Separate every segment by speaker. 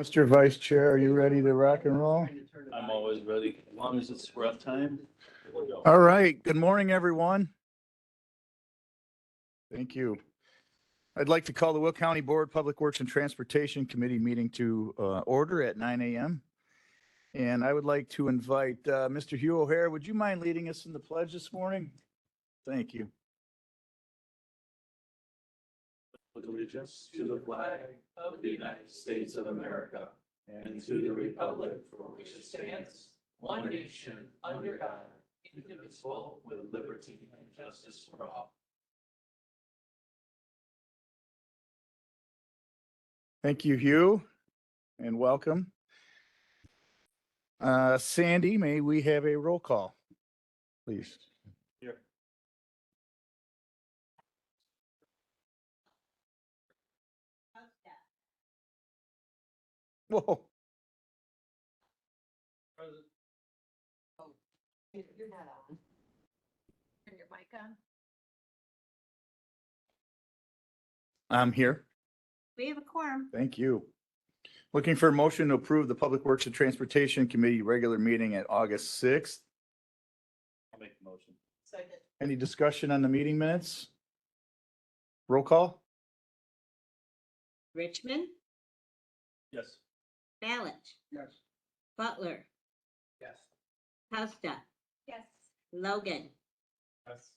Speaker 1: Mr. Vice Chair, are you ready to rock and roll?
Speaker 2: I'm always ready, as long as it's breath time. We'll go.
Speaker 1: All right, good morning, everyone. Thank you. I'd like to call the Will County Board Public Works and Transportation Committee meeting to order at 9 a.m. And I would like to invite Mr. Hugh O'Hare. Would you mind leading us in the pledge this morning? Thank you.
Speaker 2: With allegiance to the flag of the United States of America and to the republic for which it stands, one nation, under God, indivisible, with liberty and justice for all.
Speaker 1: Thank you, Hugh, and welcome. Sandy, may we have a roll call, please?
Speaker 2: Here.
Speaker 1: Whoa.
Speaker 2: Present.
Speaker 3: You're not on. Turn your mic on.
Speaker 1: I'm here.
Speaker 3: We have a quorum.
Speaker 1: Thank you. Looking for a motion to approve the Public Works and Transportation Committee regular meeting at August 6th.
Speaker 2: I'll make the motion.
Speaker 3: Second.
Speaker 1: Any discussion on the meeting minutes? Roll call?
Speaker 3: Richmond,
Speaker 2: Yes.
Speaker 3: Ballich,
Speaker 2: Yes.
Speaker 3: Butler,
Speaker 2: Yes.
Speaker 3: Costa,
Speaker 4: Yes.
Speaker 3: Logan,
Speaker 2: Yes.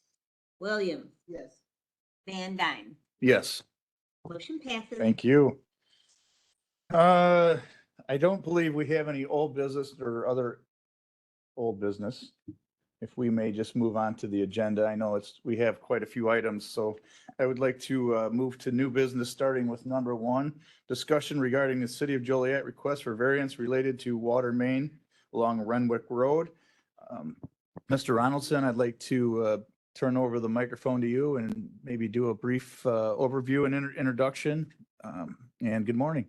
Speaker 3: Williams,
Speaker 4: Yes.
Speaker 3: Van Dyne.
Speaker 1: Yes.
Speaker 3: Motion passes.
Speaker 1: Thank you. I don't believe we have any old business or other old business. If we may just move on to the agenda. I know we have quite a few items, so I would like to move to new business, starting with number 1, discussion regarding the City of Joliet request for variance related to water main along Renwick Road. Mr. Ronaldson, I'd like to turn over the microphone to you and maybe do a brief overview and introduction. And good morning.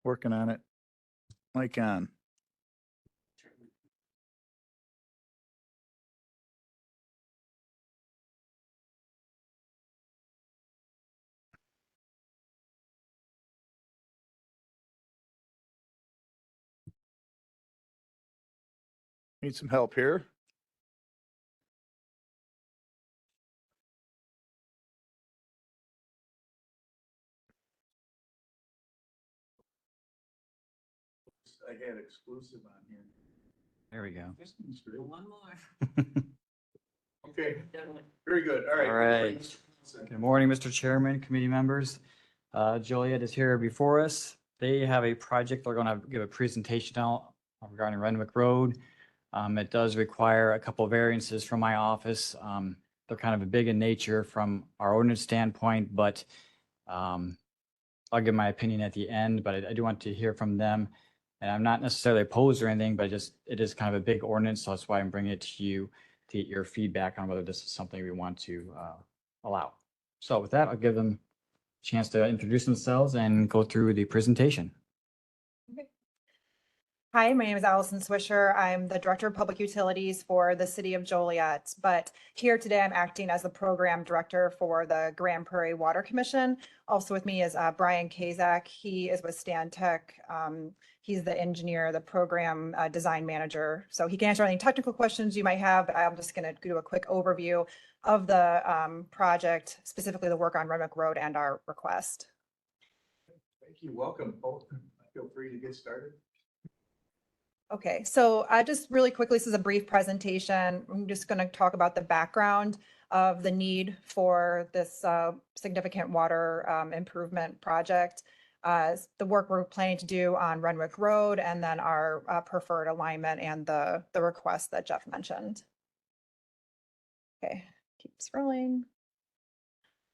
Speaker 1: Working on it. Mic on. Need some help here. I had exclusive on here.
Speaker 5: There we go.
Speaker 3: One more.
Speaker 1: Okay, very good. All right.
Speaker 5: All right. Good morning, Mr. Chairman, committee members. Joliet is here before us. They have a project they're going to give a presentation out regarding Renwick Road. It does require a couple of variances from my office. They're kind of big in nature from our ordinance standpoint, but I'll give my opinion at the end, but I do want to hear from them. And I'm not necessarily opposed or anything, but it is kind of a big ordinance, so that's why I'm bringing it to you to get your feedback on whether this is something we want to allow. So with that, I'll give them a chance to introduce themselves and go through the presentation.
Speaker 4: Hi, my name is Allison Swisher. I'm the Director of Public Utilities for the City of Joliet, but here today I'm acting as the Program Director for the Grand Prairie Water Commission. Also with me is Brian Kazak. He is with Stantec. He's the engineer, the program design manager. So he can answer any technical questions you might have, but I'm just going to do a quick overview of the project, specifically the work on Renwick Road and our request.
Speaker 1: Thank you. Welcome. Feel free to get started.
Speaker 4: Okay, so just really quickly, this is a brief presentation. I'm just going to talk about the background of the need for this significant water improvement project, the work we're planning to do on Renwick Road, and then our preferred alignment and the request that Jeff mentioned. Okay, keep scrolling.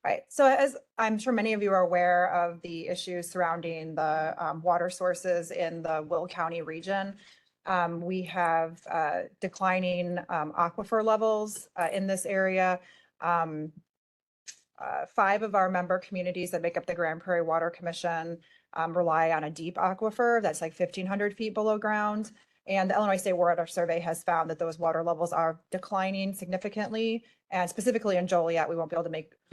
Speaker 4: All right, so as I'm sure many of you are aware of the issues surrounding the water sources in the Will County region. We have declining aquifer levels in this area. 5 of our member communities that make up the Grand Prairie Water Commission rely on a deep aquifer that's like 1,500 feet below ground. And the Illinois State Water Survey has found that those water levels are declining significantly. And specifically in Joliet, we won't be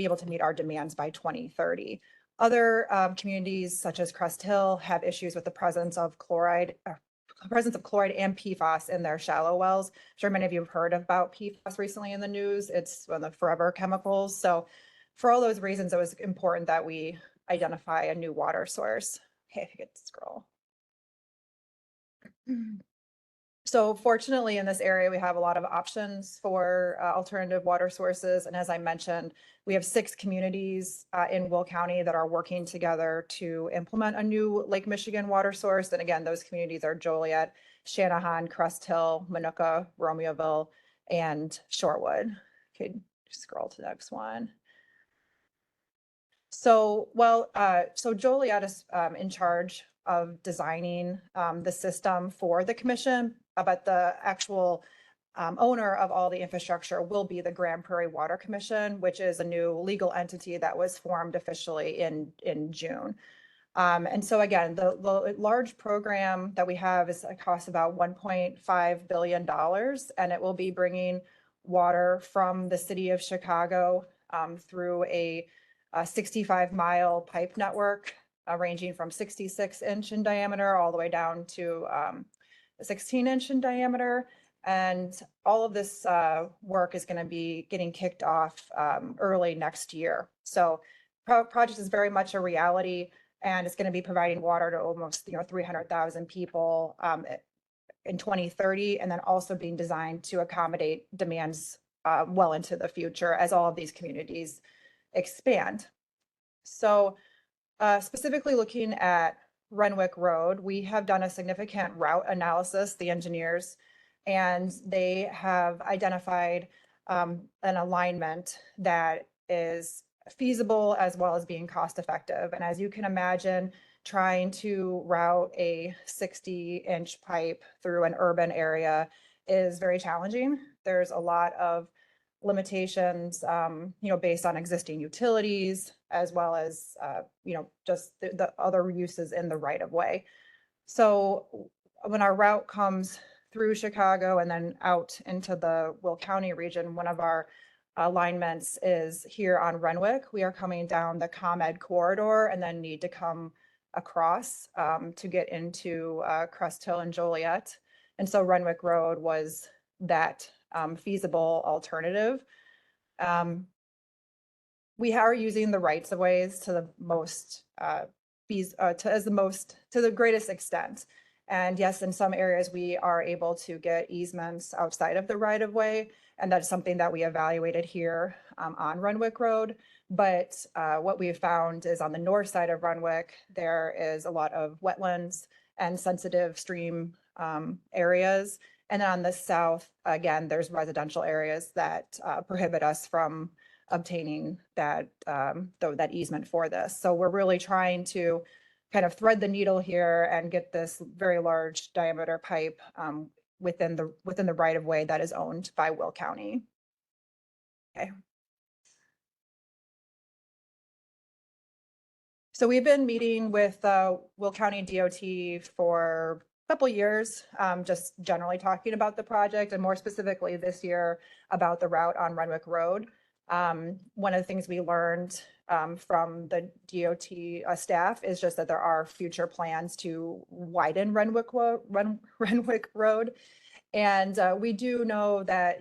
Speaker 4: able to meet our demands by 2030. Other communities such as Crest Hill have issues with the presence of chloride and PFAS in their shallow wells. I'm sure many of you have heard about PFAS recently in the news. It's one of the forever chemicals. So for all those reasons, it was important that we identify a new water source. Okay, if you could scroll. So fortunately, in this area, we have a lot of options for alternative water sources. And as I mentioned, we have 6 communities in Will County that are working together to implement a new Lake Michigan water source. And again, those communities are Joliet, Shanahan, Crest Hill, Manuka, Romeoville, and Shorewood. Okay, scroll to the next one. So, so Joliet is in charge of designing the system for the commission, but the actual owner of all the infrastructure will be the Grand Prairie Water Commission, which is a new legal entity that was formed officially in June. And so again, the large program that we have costs about $1.5 billion, and it will be bringing water from the city of Chicago through a 65-mile pipe network ranging from 66-inch in diameter all the way down to 16-inch in diameter. And all of this work is going to be getting kicked off early next year. So project is very much a reality, and it's going to be providing water to almost 300,000 people in 2030, and then also being designed to accommodate demands well into the future as all of these communities expand. So specifically looking at Renwick Road, we have done a significant route analysis, the engineers, and they have identified an alignment that is feasible as well as being cost effective. And as you can imagine, trying to route a 60-inch pipe through an urban area is very challenging. There's a lot of limitations, based on existing utilities, as well as, just the other uses in the right of way. So when our route comes through Chicago and then out into the Will County region, one of our alignments is here on Renwick. We are coming down the ComEd corridor and then need to come across to get into Crest Hill and Joliet. And so Renwick Road was that feasible alternative. We are using the rights of ways to the most to the greatest extent. And yes, in some areas we are able to get easements outside of the right of way, and that's something that we evaluated here on Renwick Road. But what we have found is on the north side of Renwick, there is a lot of wetlands and sensitive stream areas. And then on the south, again, there's residential areas that prohibit us from obtaining that that easement for this. So we're really trying to kind of thread the needle here and get this very large diameter pipe within the right of way that is owned by Will County. Okay. So we've been meeting with Will County DOT for a couple years, just generally talking about the project, and more specifically this year about the route on Renwick Road. One of the things we learned from the DOT staff is just that there are future plans to widen Renwick Road. And we do know that,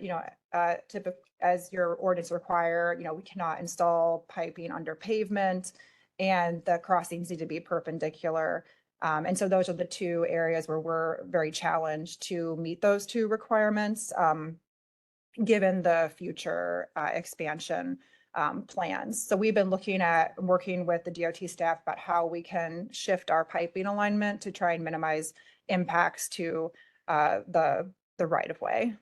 Speaker 4: as your ordinance require, we cannot install piping under pavement, and the crossings need to be perpendicular. And so those are the two areas where we're very challenged to meet those two requirements, given the future expansion plans. So we've been looking at working with the DOT staff about how we can shift our piping alignment to try and minimize impacts to the right of way.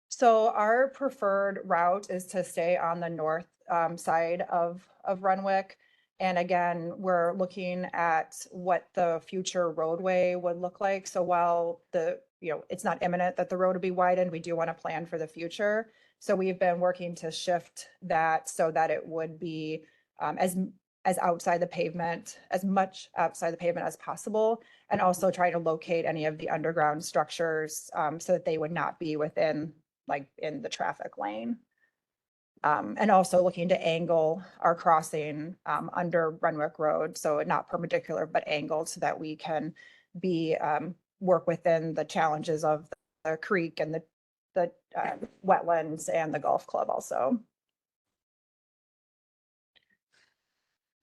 Speaker 4: So our preferred route is to stay on the north side of Renwick. And again, we're looking at what the future roadway would look like. So while it's not imminent that the road will be widened, we do want to plan for the future. So we've been working to shift that so that it would be as outside the pavement, as much outside the pavement as possible, and also try to locate any of the underground structures so that they would not be within, like, in the traffic lane. And also looking to angle our crossing under Renwick Road, so not perpendicular, but angled so that we can be, work within the challenges of the creek and the wetlands and the golf club also.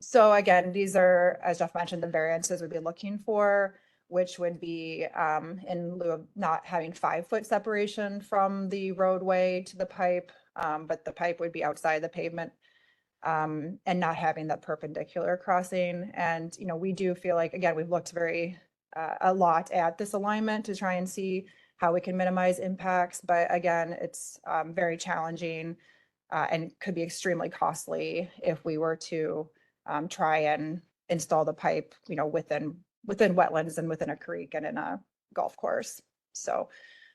Speaker 4: So again, these are, as Jeff mentioned, the variances we'd be looking for, which would be in lieu of not having 5-foot separation from the roadway to the pipe, but the pipe would be outside the pavement, and not having that perpendicular crossing. And, you know, we do feel like, again, we've looked a lot at this alignment to try and see how we can minimize impacts. But again, it's very challenging and could be extremely costly if we were to try and install the pipe, you know, within wetlands and within a creek and in a golf course. So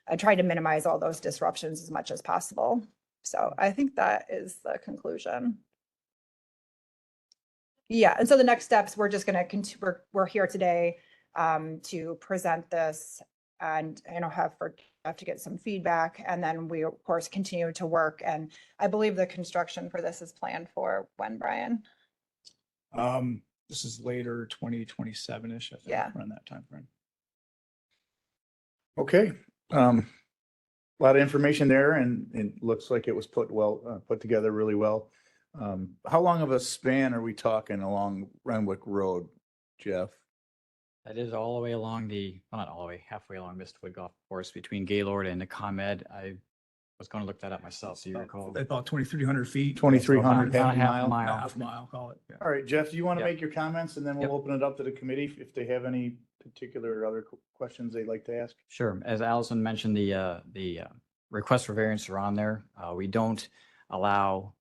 Speaker 4: I tried to minimize all those disruptions as much as possible. So I think that is the conclusion. Yeah, and so the next steps, we're just gonna continue, we're here today to present this and, you know, have to get some feedback, and then we of course continue to work. And I believe the construction for this is planned for when, Brian?
Speaker 6: This is later 2027-ish, I think,
Speaker 4: Yeah.
Speaker 6: around that time frame.
Speaker 1: Okay, a lot of information there, and it looks like it was put together really well. How long of a span are we talking along Renwick Road, Jeff?
Speaker 5: That is all the way along well, not all the way, halfway along Mistwood Golf Course between Gaylord and the ComEd. I was going to look that up myself, so you recall.
Speaker 6: About 2,300 feet.
Speaker 1: 2,300,
Speaker 5: About
Speaker 1: half a mile?
Speaker 5: mile.
Speaker 6: Half mile, call it. Yeah.
Speaker 1: All right, Jeff, do you want to
Speaker 5: Yep.
Speaker 1: make your comments, and then
Speaker 5: Yep.
Speaker 1: we'll open it up to the committee if they have any particular or other questions they'd like to ask?
Speaker 5: Sure. As Allison mentioned, the request for variance are on there. We don't allow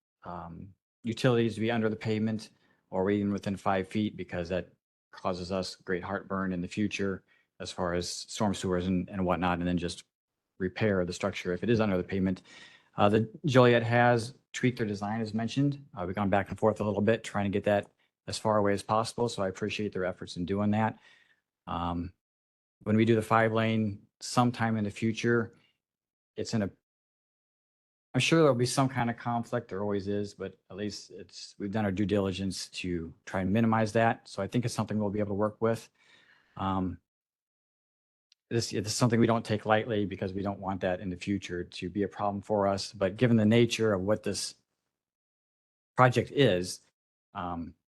Speaker 5: utilities to be under the pavement or even within 5 feet, because that causes us great heartburn in the future as far as storm sewers and whatnot, and then just repair the structure if it is under the pavement. The Joliet has tweaked their design, as mentioned. We've gone back and forth a little bit, trying to get that as far away as possible. So I appreciate their efforts in doing that. When we do the 5-lane sometime in the future, I'm sure there'll be some kind of conflict. There always is, but at least we've done our due diligence to try and minimize that. So I think it's something we'll be able to work with. This is something we don't take lightly, because we don't want that in the future to be a problem for us. But given the nature of what this project is,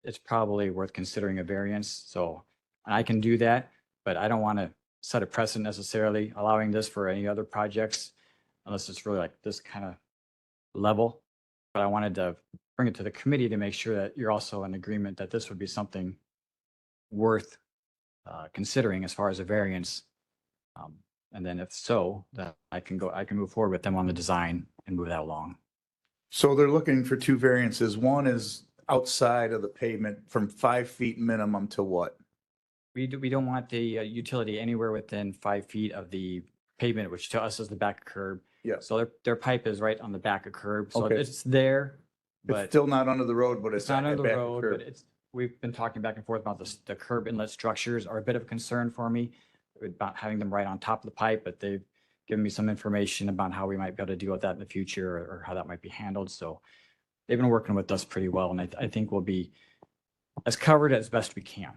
Speaker 5: it's probably worth considering a variance. So I can do that, but I don't want to set a precedent necessarily allowing this for any other projects unless it's really like this kind of level. But I wanted to bring it to the committee to make sure that you're also in agreement that this would be something worth considering as far as a variance. And then if so, that I can move forward with them on the design and move that along.
Speaker 1: So they're looking for 2 variances. One is outside of the pavement from 5 feet minimum to what?
Speaker 5: We don't want the utility anywhere within 5 feet of the pavement, which to us is the back of curb.
Speaker 1: Yeah.
Speaker 5: So their pipe is right on the back of curb. So
Speaker 1: Okay.
Speaker 5: it's there,
Speaker 1: It's
Speaker 5: but
Speaker 1: still not under the road, but
Speaker 5: it's not
Speaker 1: at
Speaker 5: under
Speaker 1: back
Speaker 5: the
Speaker 1: of
Speaker 5: road,
Speaker 1: curb.
Speaker 5: but we've been talking back and forth about the curb inlet structures are a bit of a concern for me about having them right on top of the pipe, but they've given me some information about how we might be able to deal with that in the future, or how that might be handled. So they've been working with us pretty well, and I think we'll be as covered as best we can.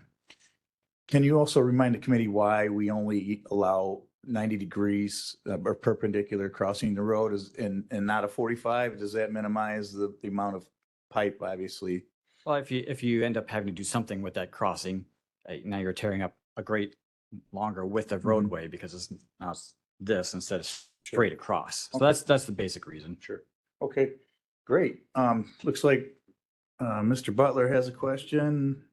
Speaker 1: Can you also remind the committee why we only allow 90 degrees or perpendicular crossing the road and not a 45? Does that minimize the amount of pipe, obviously?
Speaker 5: Well, if you end up having to do something with that crossing, now you're tearing up a great longer width of roadway, because it's now this instead of straight across. So
Speaker 1: Okay.
Speaker 5: that's the basic reason.
Speaker 1: Sure. Okay, great. Looks like Mr. Butler has a question.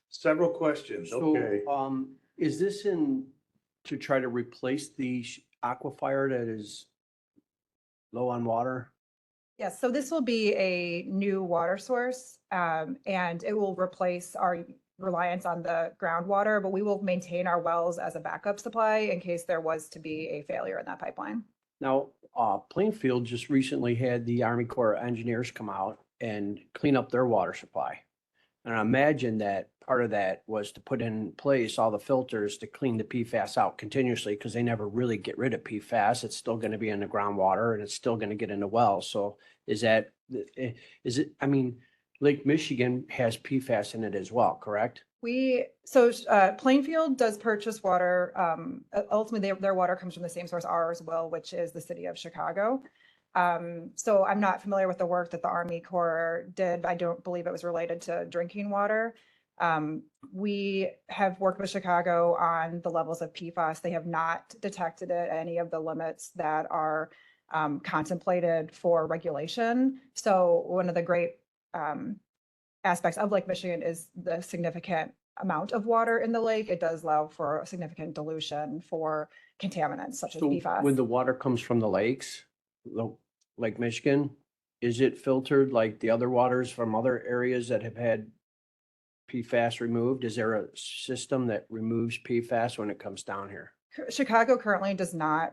Speaker 1: Several questions, okay.
Speaker 7: So, is this to try to replace the aquifer that is low on water?
Speaker 4: Yes, so this will be a new water source, and it will replace our reliance on the groundwater, but we will maintain our wells as a backup supply in case there was to be a failure in that pipeline.
Speaker 7: Now, Plainfield just recently had the Army Corps of Engineers come out and clean up their water supply. And I imagine that part of that was to put in place all the filters to clean the PFAS out continuously, because they never really get rid of PFAS. It's still gonna be in the groundwater and it's still gonna get in the well. So is that, is it, I mean, Lake Michigan has PFAS in it as well, correct?
Speaker 4: Plainfield does purchase water. Ultimately, their water comes from the same source ours will, which is the city of Chicago. So I'm not familiar with the work that the Army Corps did. I don't believe it was related to drinking water. We have worked with Chicago on the levels of PFAS. They have not detected it at any of the limits that are contemplated for regulation. So one of the great aspects of Lake Michigan is the significant amount of water in the lake. It does allow for a significant dilution for contaminants such as
Speaker 7: So when
Speaker 4: PFAS.
Speaker 7: the water comes from the lakes, Lake Michigan, is it filtered like the other waters from other areas that have had PFAS removed? Is there a system that removes PFAS when it comes down here?
Speaker 4: Chicago currently does not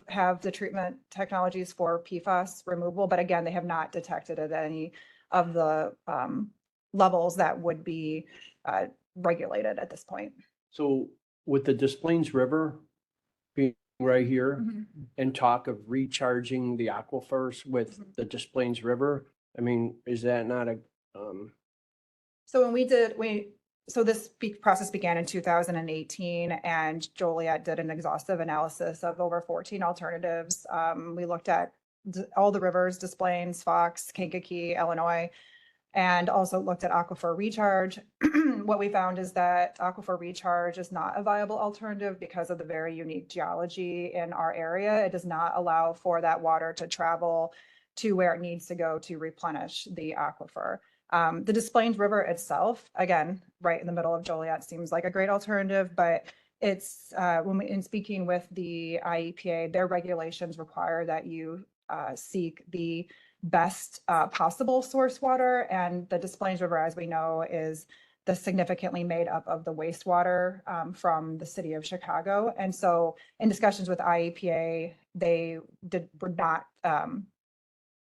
Speaker 4: have the treatment technologies for PFAS removal, but again, they have not detected at any of the levels that would be regulated at this point.
Speaker 7: So with the Des Plaines River being right here
Speaker 4: Mhm.
Speaker 7: and talk of recharging the aquifers with
Speaker 4: Mhm.
Speaker 7: the Des Plaines River, I mean, is that not a,
Speaker 4: So so this process began in 2018 and Joliet did an exhaustive analysis of over 14 alternatives. We looked at all the rivers, Des Plaines, Fox, Kankakee, Illinois, and also looked at aquifer recharge. What we found is that aquifer recharge is not a viable alternative because of the very unique geology in our area. It does not allow for that water to travel to where it needs to go to replenish the aquifer. The Des Plaines River itself, again, right in the middle of Joliet, seems like a great alternative, but it's in speaking with the IEPA, their regulations require that you seek the best possible source water, and the Des Plaines River, as we know, is the significantly made up of the wastewater from the city of Chicago. And so in discussions with IEPA, they would not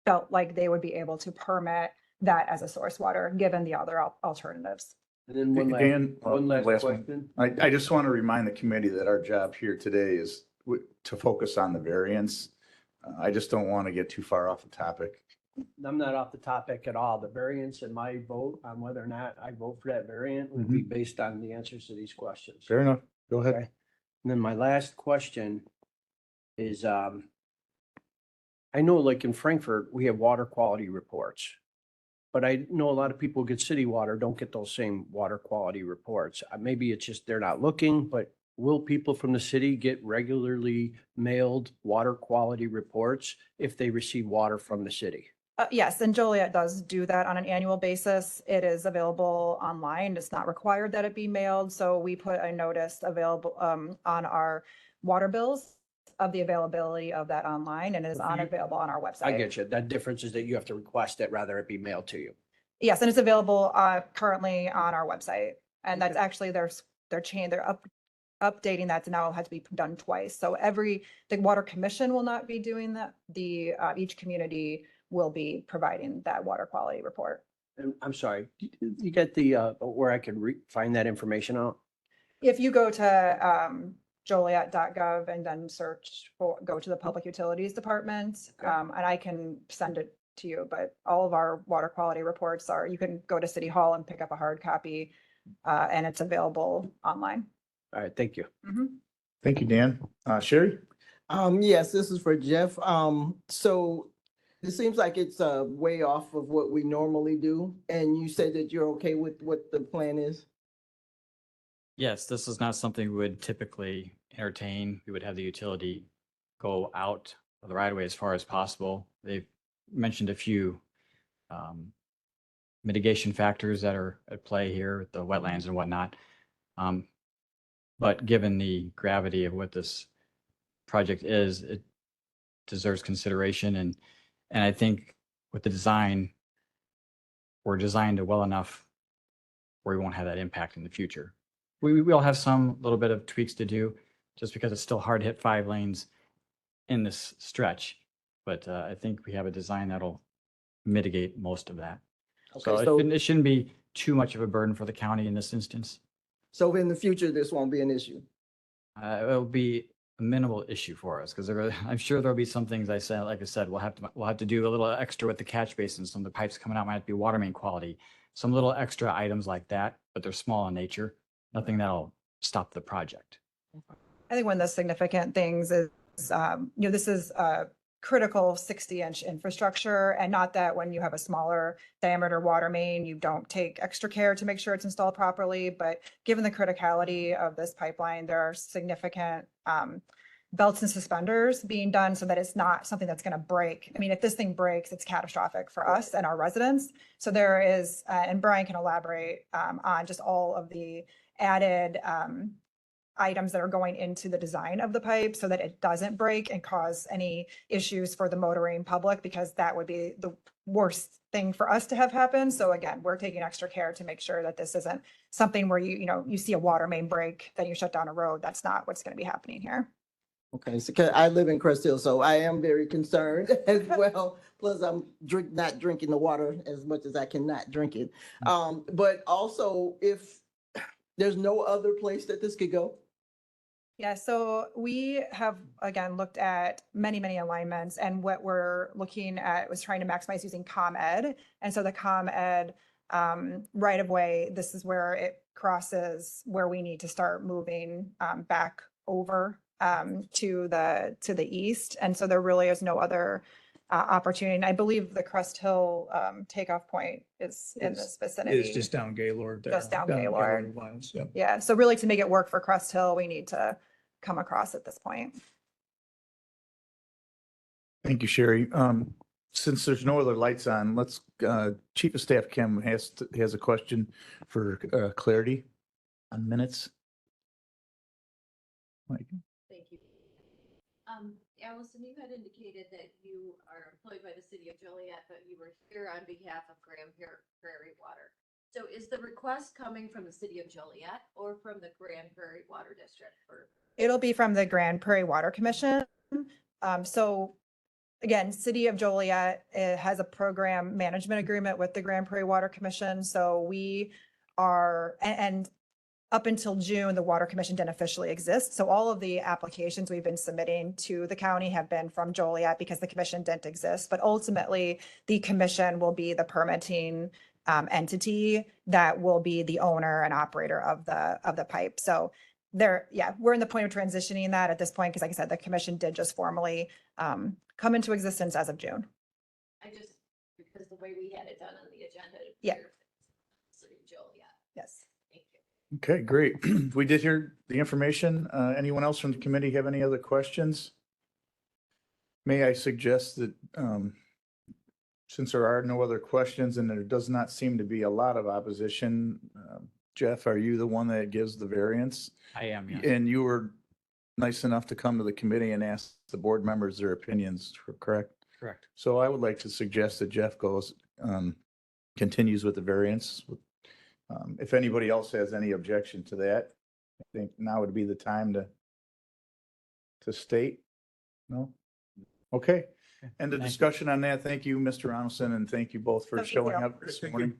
Speaker 4: felt like they would be able to permit that as a source water, given the other alternatives.
Speaker 7: and then
Speaker 1: Dan,
Speaker 7: one last
Speaker 1: last one.
Speaker 7: question?
Speaker 1: I just want to remind the committee that our job here today is to focus on the variance. I just don't want to get too far off the topic.
Speaker 7: I'm not off the topic at all. The variance in my vote on whether or not I vote for that variant would be based on the answers to these questions.
Speaker 1: Fair enough. Go ahead.
Speaker 7: Okay. And then my last question is, I know like in Frankfurt, we have water quality reports. But I know a lot of people get city water, don't get those same water quality reports. Maybe it's just they're not looking, but will people from the city get regularly mailed water quality reports if they receive water from the city?
Speaker 4: Yes, and Joliet does do that on an annual basis. It is available online. It's not required that it be mailed. So we put a notice available on our water bills of the availability of that online, and it is available on our website.
Speaker 7: I get you. That difference is that you have to request it rather it be mailed to you.
Speaker 4: Yes, and it's available currently on our website. And that's actually they're updating that to now have to be done twice. So the Water Commission will not be doing that. Each community will be providing that water quality report.
Speaker 7: And I'm sorry, you get the, where I could find that information out?
Speaker 4: If you go to joliet.gov and then go to the Public Utilities Department, and I can send it to you, but all of our water quality reports you can go to City Hall and pick up a hard copy, and it's available online.
Speaker 7: All right, thank you.
Speaker 1: Thank you, Dan. Sherry?
Speaker 8: Yes, this is for Jeff. So it seems like it's way off of what we normally do. And you said that you're okay with what the plan is?
Speaker 5: Yes, this is not something we would typically entertain. We would have the utility go out of the right of way as far as possible. They've mentioned a few mitigation factors that are at play here, the wetlands and whatnot. But given the gravity of what this project is, it deserves consideration. And I think with the design, we're designed to well enough where we won't have that impact in the future. We will have some little bit of tweaks to do just because it's still hard to hit 5 lanes in this stretch. But I think we have a design that'll mitigate most of that.
Speaker 8: Okay,
Speaker 5: So
Speaker 8: so
Speaker 5: it shouldn't be too much of a burden for the county in this instance.
Speaker 8: So in the future, this won't be an issue.
Speaker 5: It'll be a minimal issue for us because I'm sure there'll be some things like I said, we'll have to do a little extra with the catch basins. Some of the pipes coming out might be water main quality, some little extra items like that, but they're small in nature. Nothing that'll stop the project.
Speaker 4: I think one of the significant things is, this is a critical 60-inch infrastructure, and not that when you have a smaller diameter water main, you don't take extra care to make sure it's installed properly. But given the criticality of this pipeline, there are significant belts and suspenders being done so that it's not something that's going to break. I mean, if this thing breaks, it's catastrophic for us and our residents. So there is, and Brian can elaborate on just all of the added items that are going into the design of the pipe so that it doesn't break and cause any issues for the motoring public, because that would be the worst thing for us to have happen. So again, we're taking extra care to make sure that this isn't something where you see a water main break, then you shut down a road. That's not what's going to be happening here.
Speaker 8: Okay, so 'cause I live in Crest Hill, so I am very concerned as well. Plus, I'm not drinking the water as much as I cannot drink it. But also, if there's no other place that this could go.
Speaker 4: Yeah, so we have, again, looked at many alignments, and what we're looking at was trying to maximize using ComEd. And so the ComEd right of way, this is where it crosses where we need to start moving back over to the east. And so there really is no other opportunity. And I believe the Crest Hill takeoff point is in this vicinity.
Speaker 6: It's just down Gaylord there.
Speaker 4: Just down Gaylord.
Speaker 6: Lines, yep.
Speaker 4: Yeah, so really to make it work for Crest Hill, we need to come across at this point.
Speaker 1: Thank you, Sherry. Since there's no other lights on, let's, Chief of Staff Kim has a question for clarity on minutes. Mike.
Speaker 9: Thank you. Allison, you had indicated that you are employed by the city of Joliet, but you were here on behalf of Grand Prairie Water. So is the request coming from the city of Joliet or from the Grand Prairie Water District?
Speaker 4: It'll be from the Grand Prairie Water Commission. So again, City of Joliet has a program management agreement with the Grand Prairie Water Commission. So we are, and up until June, the Water Commission didn't officially exist. So all of the applications we've been submitting to the county have been from Joliet because the commission didn't exist. But ultimately, the commission will be the permitting entity that will be the owner and operator of the pipe. So we're in the point of transitioning that at this point, because like I said, the commission did just formally come into existence as of June.
Speaker 9: Because the way we had it done on the agenda.
Speaker 4: Yeah.
Speaker 9: City of Joliet.
Speaker 4: Yes.
Speaker 9: Thank you.
Speaker 1: Okay, great. We did hear the information. Anyone else from the committee have any other questions? May I suggest that since there are no other questions and there does not seem to be a lot of opposition, Jeff, are you the one that gives the variance?
Speaker 5: I am, yes.
Speaker 1: And you were nice enough to come to the committee and ask the board members their opinions, correct?
Speaker 5: Correct.
Speaker 1: So I would like to suggest that Jeff continues with the variance. If anybody else has any objection to that, I think now would be the time to state. No? Okay. End of
Speaker 5: Thank you.
Speaker 1: discussion on that. Thank you, Mr. Ronaldson, and thank you both for
Speaker 4: Thank you.
Speaker 1: showing up this morning.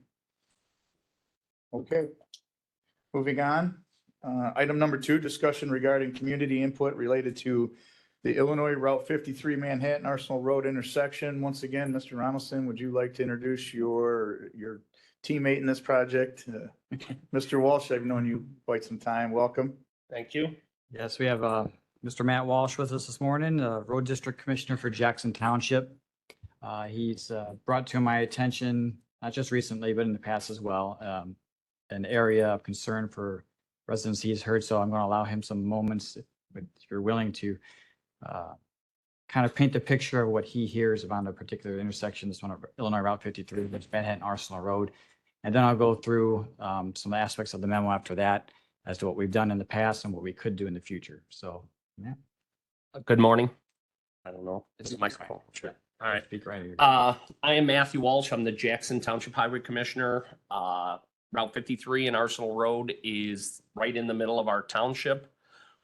Speaker 1: Okay. Moving on. Item number 2, discussion regarding community input related to the Illinois Route 53 Manhattan Arsenal Road intersection. Once again, Mr. Ronaldson, would you like to introduce your teammate in this project? Mr. Walsh, I've known you quite some time. Welcome.
Speaker 10: Thank you.
Speaker 5: Yes, we have Mr. Matt Walsh with us this morning, Road District Commissioner for Jackson Township. He's brought to my attention, not just recently, but in the past as well, an area of concern for residents he's heard. So I'm going to allow him some moments, if you're willing to kind of paint the picture of what he hears about a particular intersection, this one of Illinois Route 53, which is Manhattan Arsenal Road. And then I'll go through some aspects of the memo after that as to what we've done in the past and what we could do in the future. So, yeah.
Speaker 10: Good morning. I don't know. Is the microphone? Sure. All right.
Speaker 5: Speak right here.
Speaker 10: I am Matthew Walsh. I'm the Jackson Township Highway Commissioner. Route 53 and Arsenal Road is right in the middle of our township.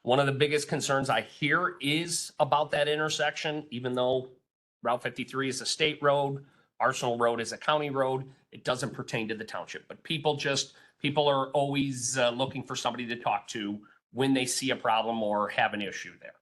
Speaker 10: One of the biggest concerns I hear is about that intersection, even though Route 53 is a state road, Arsenal Road is a county road. It doesn't pertain to the township, but people are always looking for somebody to talk to when they see a problem or have an issue there.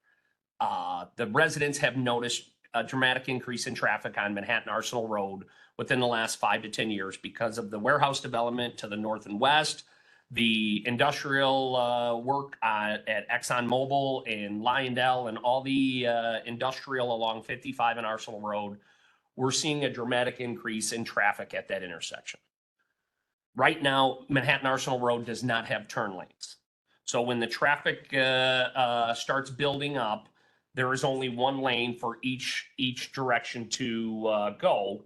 Speaker 10: The residents have noticed a dramatic increase in traffic on Manhattan Arsenal Road within the last 5 to 10 years because of the warehouse development to the north and west, the industrial work at ExxonMobil and Lyondell, and all the industrial along 55 and Arsenal Road. We're seeing a dramatic increase in traffic at that intersection. Right now, Manhattan Arsenal Road does not have turn lanes. So when the traffic starts building up, there is only one lane for each direction to go.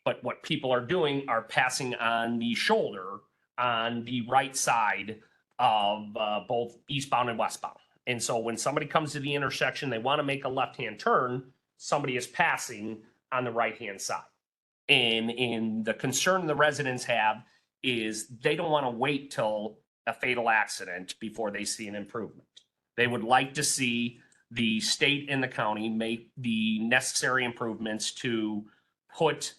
Speaker 10: But what people are doing are passing on the shoulder on the right side of both eastbound and westbound. And so when somebody comes to the intersection, they want to make a left-hand turn, somebody is passing on the right-hand side. And the concern the residents have is they don't want to wait till a fatal accident before they see an improvement. They would like to see the state and the county make the necessary improvements to put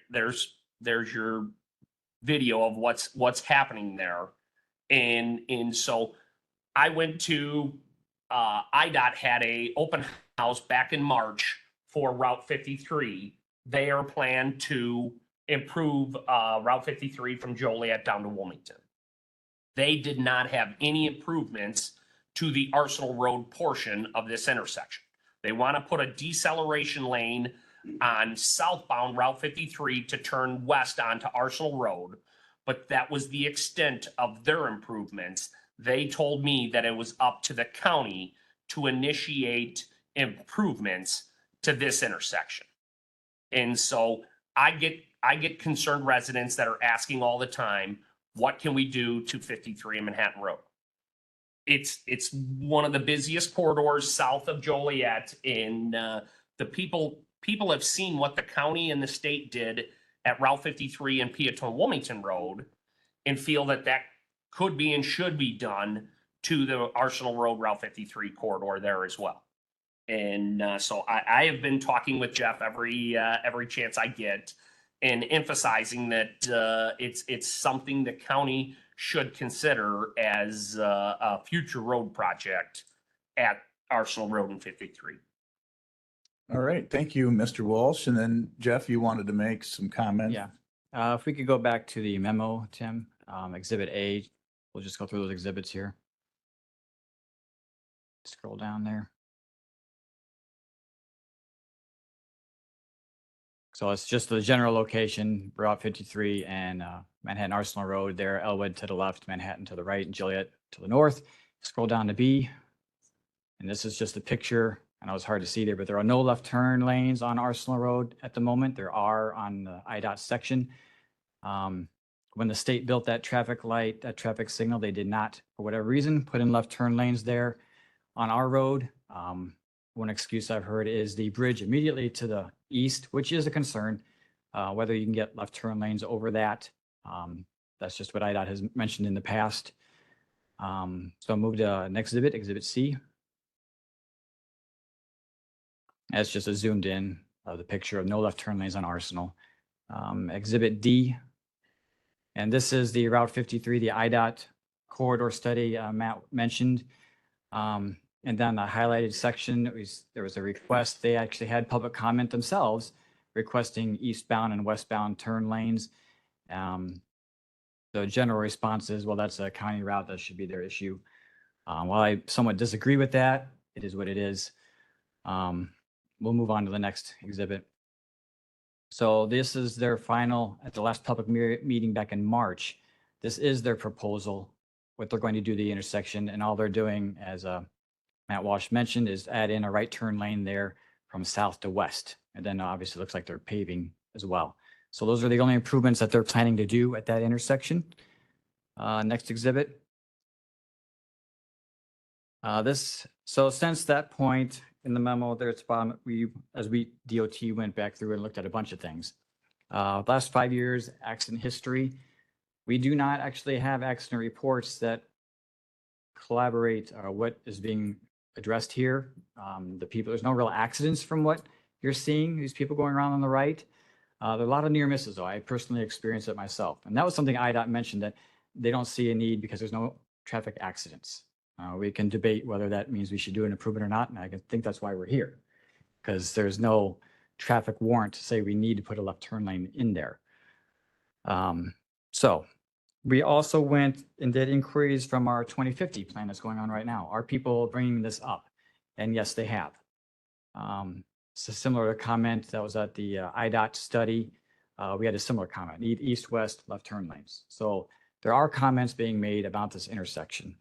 Speaker 10: there's your video of what's happening there. And so I went to IDOT had a open house back in March for Route 53. They are planned to improve Route 53 from Joliet down to Wilmington. They did not have any improvements to the Arsenal Road portion of this intersection. They want to put a deceleration lane on southbound Route 53 to turn west onto Arsenal Road, but that was the extent of their improvements. They told me that it was up to the county to initiate improvements to this intersection. And so I get concerned residents that are asking all the time, what can we do to 53 and Manhattan Road? It's one of the busiest corridors south of Joliet, and the people have seen what the county and the state did at Route 53 and Peatone Wilmington Road, and feel that could be and should be done to the Arsenal Road Route 53 corridor there as well. And so I have been talking with Jeff every chance I get, and emphasizing that it's something the county should consider as a future road project at Arsenal Road and 53.
Speaker 1: All right, thank you, Mr. Walsh. And then Jeff, you wanted to make some comments?
Speaker 5: Yeah. If we could go back to the memo, Tim, Exhibit A, we'll just go through those exhibits here. Scroll down there. So it's just the general location, Route 53 and Manhattan Arsenal Road there, Elwood to the left, Manhattan to the right, and Joliet to the north. Scroll down to B. And this is just a picture. I know it's hard to see there, but there are no left turn lanes on Arsenal Road at the moment. There are on the IDOT section. When the state built that traffic light, that traffic signal, they did not, for whatever reason, put in left turn lanes there on our road. One excuse I've heard is the bridge immediately to the east, which is a concern, whether you can get left turn lanes over that. That's just what IDOT has mentioned in the past. So I'll move to next exhibit, Exhibit C. That's just a zoomed in of the picture of no left turn lanes on Arsenal. Exhibit D. And this is the Route 53, the IDOT corridor study Matt mentioned. And then the highlighted section, there was a request. They actually had public comment themselves requesting eastbound and westbound turn lanes. The general response is, well, that's a county route. That should be their issue. While I somewhat disagree with that, it is what it is. We'll move on to the next exhibit. So this is their final, at the last public meeting back in March. This is their proposal, what they're going to do the intersection, and all they're doing, as Matt Walsh mentioned, is add in a right turn lane there from south to west. And then obviously it looks like they're paving as well. So those are the only improvements that they're planning to do at that intersection. Next exhibit. So since that point in the memo there at the bottom, DOT went back through and looked at a bunch of things. Last 5 years, accident history. We do not actually have accident reports that collaborate what is being addressed here. There's no real accidents from what you're seeing, these people going around on the right. There are a lot of near misses though. I personally experienced it myself. And that was something IDOT mentioned, that they don't see a need because there's no traffic accidents. We can debate whether that means we should do an improvement or not. And I think that's why we're here, because there's no traffic warrant to say we need to put a left turn lane in there. So we also went and did inquiries from our 2050 plan that's going on right now. Are people bringing this up? And yes, they have. So similar to comment that was at the IDOT study, we had a similar comment, need east-west left turn lanes. So there are comments being made about this intersection.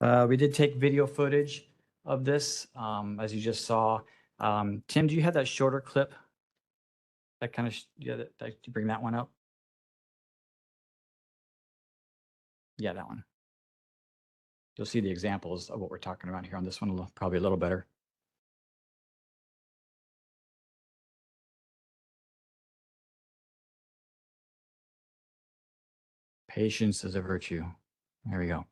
Speaker 5: We did take video footage of this, as you just saw. Tim, do you have that shorter clip? That kind of, yeah, did you bring that one up? Yeah, that one. You'll see the examples of what we're talking about here on this one, probably a little better. Patience is a virtue. There we go.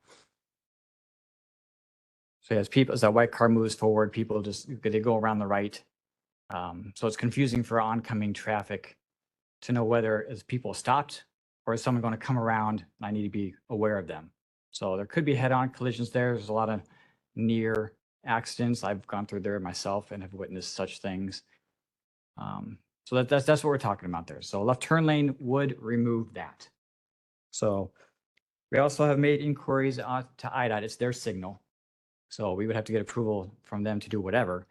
Speaker 5: So as people, as that white car moves forward, people just, they go around the right. So it's confusing for oncoming traffic to know whether is people stopped or is someone going to come around and I need to be aware of them. So there could be head-on collisions there. There's a lot of near accidents. I've gone through there myself and have witnessed such things. So that's what we're talking about there. So left turn lane would remove that. So we also have made inquiries to IDOT. It's their signal. So we would have to get approval from them to do whatever.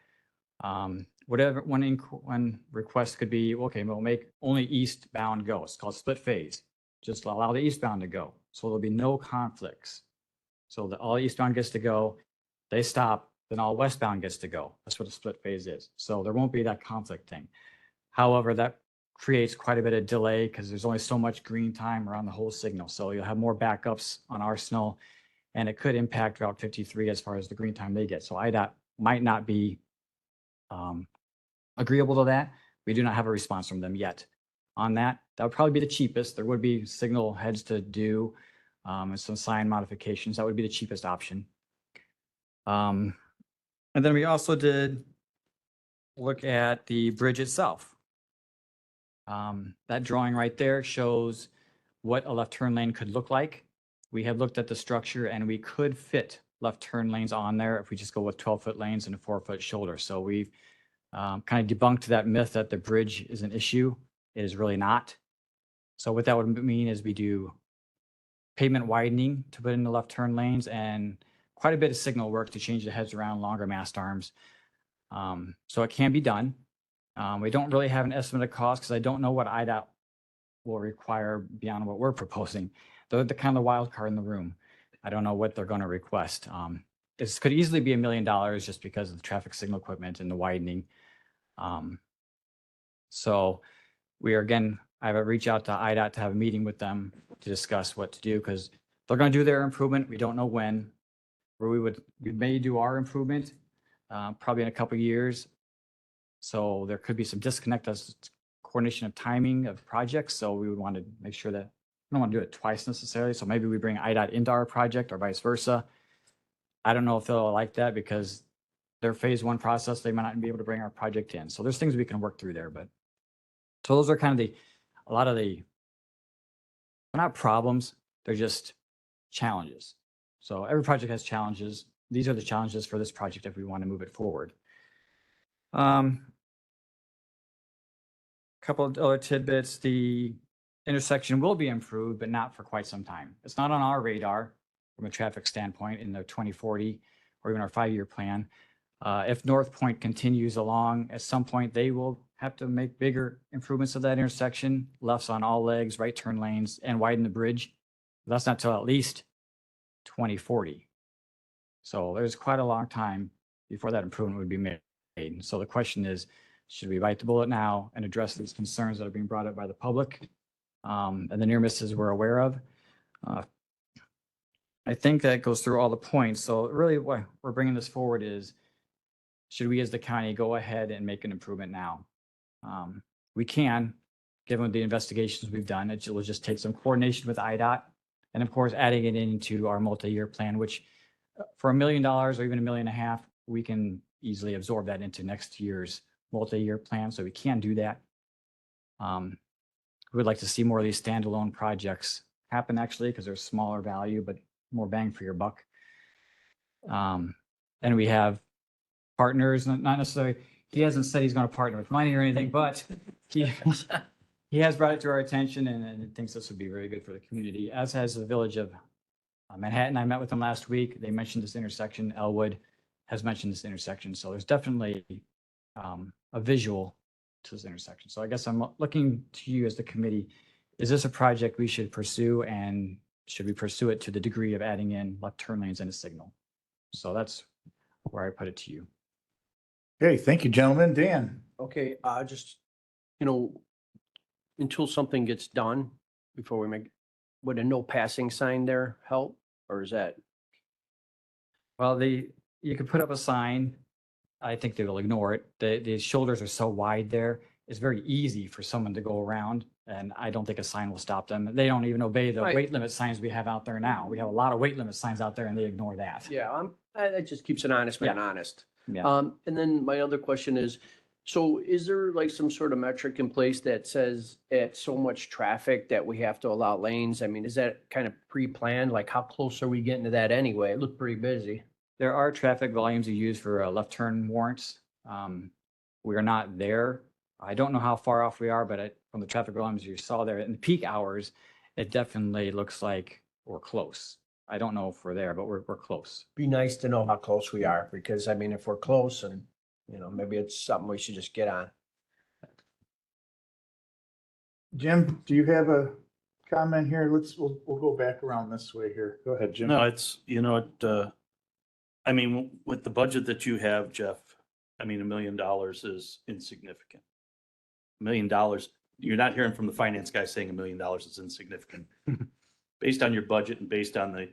Speaker 5: One request could be, okay, we'll make only eastbound go. It's called split phase. Just allow the eastbound to go. So there'll be no conflicts. So that all eastbound gets to go, they stop, then all westbound gets to go. That's what a split phase is. So there won't be that conflict thing. However, that creates quite a bit of delay because there's only so much green time around the whole signal. So you'll have more backups on Arsenal, and it could impact Route 53 as far as the green time they get. So IDOT might not be agreeable to that. We do not have a response from them yet on that. That would probably be the cheapest. There would be signal heads to do and some sign modifications. That would be the cheapest option. And then we also did look at the bridge itself. That drawing right there shows what a left turn lane could look like. We have looked at the structure and we could fit left turn lanes on there if we just go with 12-foot lanes and a 4-foot shoulder. So we've kind of debunked that myth that the bridge is an issue. It is really not. So what that would mean is we do pavement widening to put in the left turn lanes and quite a bit of signal work to change the heads around, longer mast arms. So it can be done. We don't really have an estimate of cost because I don't know what IDOT will require beyond what we're proposing. They're the kind of wild card in the room. I don't know what they're going to request. This could easily be $1 million just because of the traffic signal equipment and the widening. So we are, again, I have reached out to IDOT to have a meeting with them to discuss what to do because they're going to do their improvement. We don't know when. Where we may do our improvement probably in a couple of years. So there could be some disconnect as coordination of timing of projects. So we would want to make sure that we don't want to do it twice necessarily. So maybe we bring IDOT into our project or vice versa. I don't know if they'll like that because their phase 1 process, they might not be able to bring our project in. So there's things we can work through there, but so those are kind of a lot of the, they're not problems, they're just challenges. So every project has challenges. These are the challenges for this project if we want to move it forward. Couple of other tidbits. The intersection will be improved, but not for quite some time. It's not on our radar from a traffic standpoint in the 2040 or even our 5-year plan. If North Point continues along, at some point they will have to make bigger improvements of that intersection, lefts on all legs, right turn lanes, and widen the bridge. That's not till at least 2040. So there's quite a long time before that improvement would be made. So the question is, should we bite the bullet now and address these concerns that are being brought up by the public and the near misses we're aware of? I think that goes through all the points. So really what we're bringing this forward is, should we as the county go ahead and make an improvement now? We can, given the investigations we've done. It will just take some coordination with IDOT and of course adding it into our multi-year plan, which for $1 million or even $1.5 million, we can easily absorb that into next year's multi-year plan. So we can do that. We would like to see more of these standalone projects happen actually, because they're smaller value, but more bang for your buck. And we have partners, not necessarily, he hasn't said he's going to partner with money or anything, but he has brought it to our attention and thinks this would be very good for the community, as has the village of Manhattan. I met with them last week. They mentioned this intersection. Elwood has mentioned this intersection. So there's definitely a visual to this intersection. So I guess I'm looking to you as the committee. Is this a project we should pursue, and should we pursue it to the degree of adding in left turn lanes and a signal? So that's where I put it to you.
Speaker 1: Okay, thank you, gentlemen. Dan?
Speaker 7: Okay, just, until something gets done before we make, would a no passing sign there help? Or is that?
Speaker 5: Well, you could put up a sign. I think they will ignore it. The shoulders are so wide there. It's very easy for someone to go around, and I don't think a sign will stop them. They don't even obey the
Speaker 7: Right.
Speaker 5: weight limit signs we have out there now. We have a lot of weight limit signs out there, and they ignore that.
Speaker 7: Yeah, that just keeps an honest man honest.
Speaker 5: Yeah.
Speaker 7: And then my other question is, so is there like some sort of metric in place that says at so much traffic that we have to allow lanes? I mean, is that kind of pre-planned? Like how close are we getting to that anyway? It looked pretty busy.
Speaker 5: There are traffic volumes you use for left turn warrants. We are not there. I don't know how far off we are, but from the traffic volumes you saw there in the peak hours, it definitely looks like we're close. I don't know if we're there, but we're close.
Speaker 7: Be nice to know how close we are, because I mean, if we're close and, maybe it's something we should just get on.
Speaker 1: Jim, do you have a comment here? We'll go back around this way here. Go ahead, Jim.
Speaker 11: No, it's, I mean, with the budget that you have, Jeff, I mean, $1 million is insignificant. $1 million, you're not hearing from the finance guy saying $1 million is insignificant. Based on your budget and based on the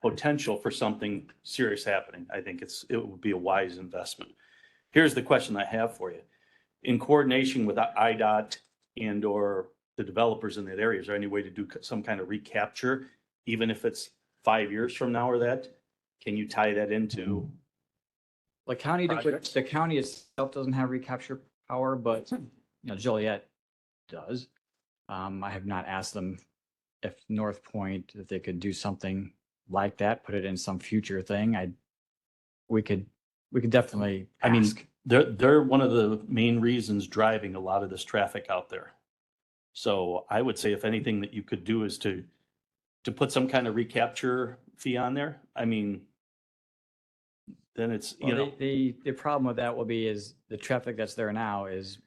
Speaker 11: potential for something serious happening, I think it would be a wise investment. Here's the question I have for you. In coordination with IDOT and or the developers in that area, is there any way to do some kind of recapture, even if it's 5 years from now or that? Can you tie that into?
Speaker 5: The county,
Speaker 11: Projects?
Speaker 5: the county itself doesn't have recapture power, but Joliet does. I have not asked them if North Point, if they could do something like that, put it in some future thing. We could definitely
Speaker 11: I mean,
Speaker 5: ask.
Speaker 11: they're one of the main reasons driving a lot of this traffic out there. So I would say if anything that you could do is to put some kind of recapture fee on there. I mean, then it's,
Speaker 5: The problem with that will be is the traffic that's there now is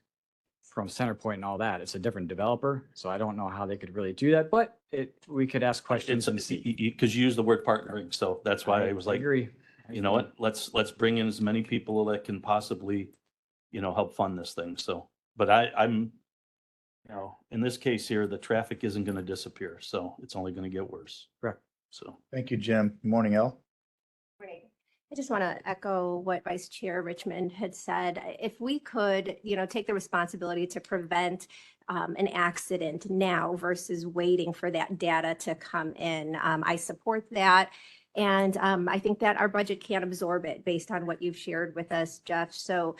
Speaker 5: from Centerpoint and all that. It's a different developer, so I don't know how they could really do that, but we could ask questions and see.
Speaker 11: because you use the word partnering. So that's why I was like,
Speaker 5: agree.
Speaker 11: you know what, let's bring in as many people that can possibly, help fund this thing. So, but I'm, in this case here, the traffic isn't going to disappear. So it's only going to get worse.
Speaker 5: Correct.
Speaker 11: So.
Speaker 1: Thank you, Jim. Good morning, El.
Speaker 12: Right. I just want to echo what Vice Chair Richmond had said. If we could, take the responsibility to prevent an accident now versus waiting for that data to come in, I support that. And I think that our budget can absorb it based on what you've shared with us, Jeff. So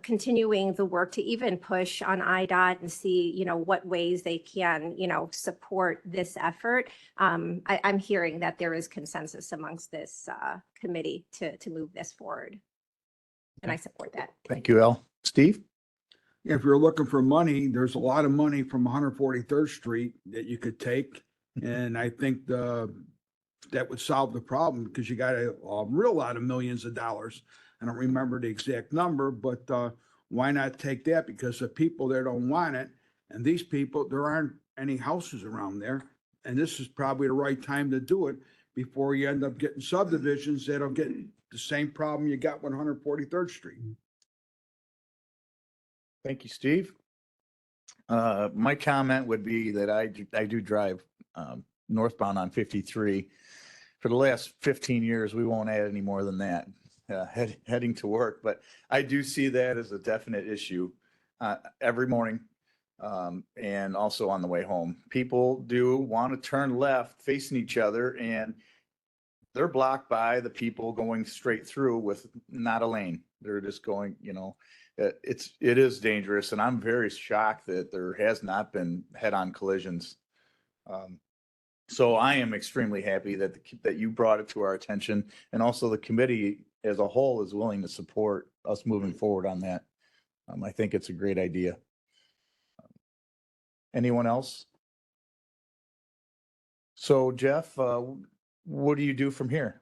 Speaker 12: continuing the work to even push on IDOT and see, what ways they can, support this effort. I'm hearing that there is consensus amongst this committee to move this forward. And I support that.
Speaker 1: Thank you, El. Steve?
Speaker 13: If you're looking for money, there's a lot of money from 143rd Street that you could take. And I think that would solve the problem, because you got a real lot of millions of dollars. I don't remember the exact number, but why not take that? Because the people there don't want it. And these people, there aren't any houses around there. And this is probably the right time to do it before you end up getting subdivisions that'll get the same problem you got with 143rd Street.
Speaker 1: Thank you, Steve. My comment would be that I do drive northbound on 53. For the last 15 years, we won't add any more than that heading to work. But I do see that as a definite issue every morning and also on the way home. People do want to turn left facing each other, and they're blocked by the people going straight through with not a lane. They're just going, it is dangerous, and I'm very shocked that there has not been head-on collisions. So I am extremely happy that you brought it to our attention, and also the committee as a whole is willing to support us moving forward on that. I think it's a great idea. Anyone else? So Jeff, what do you do from here?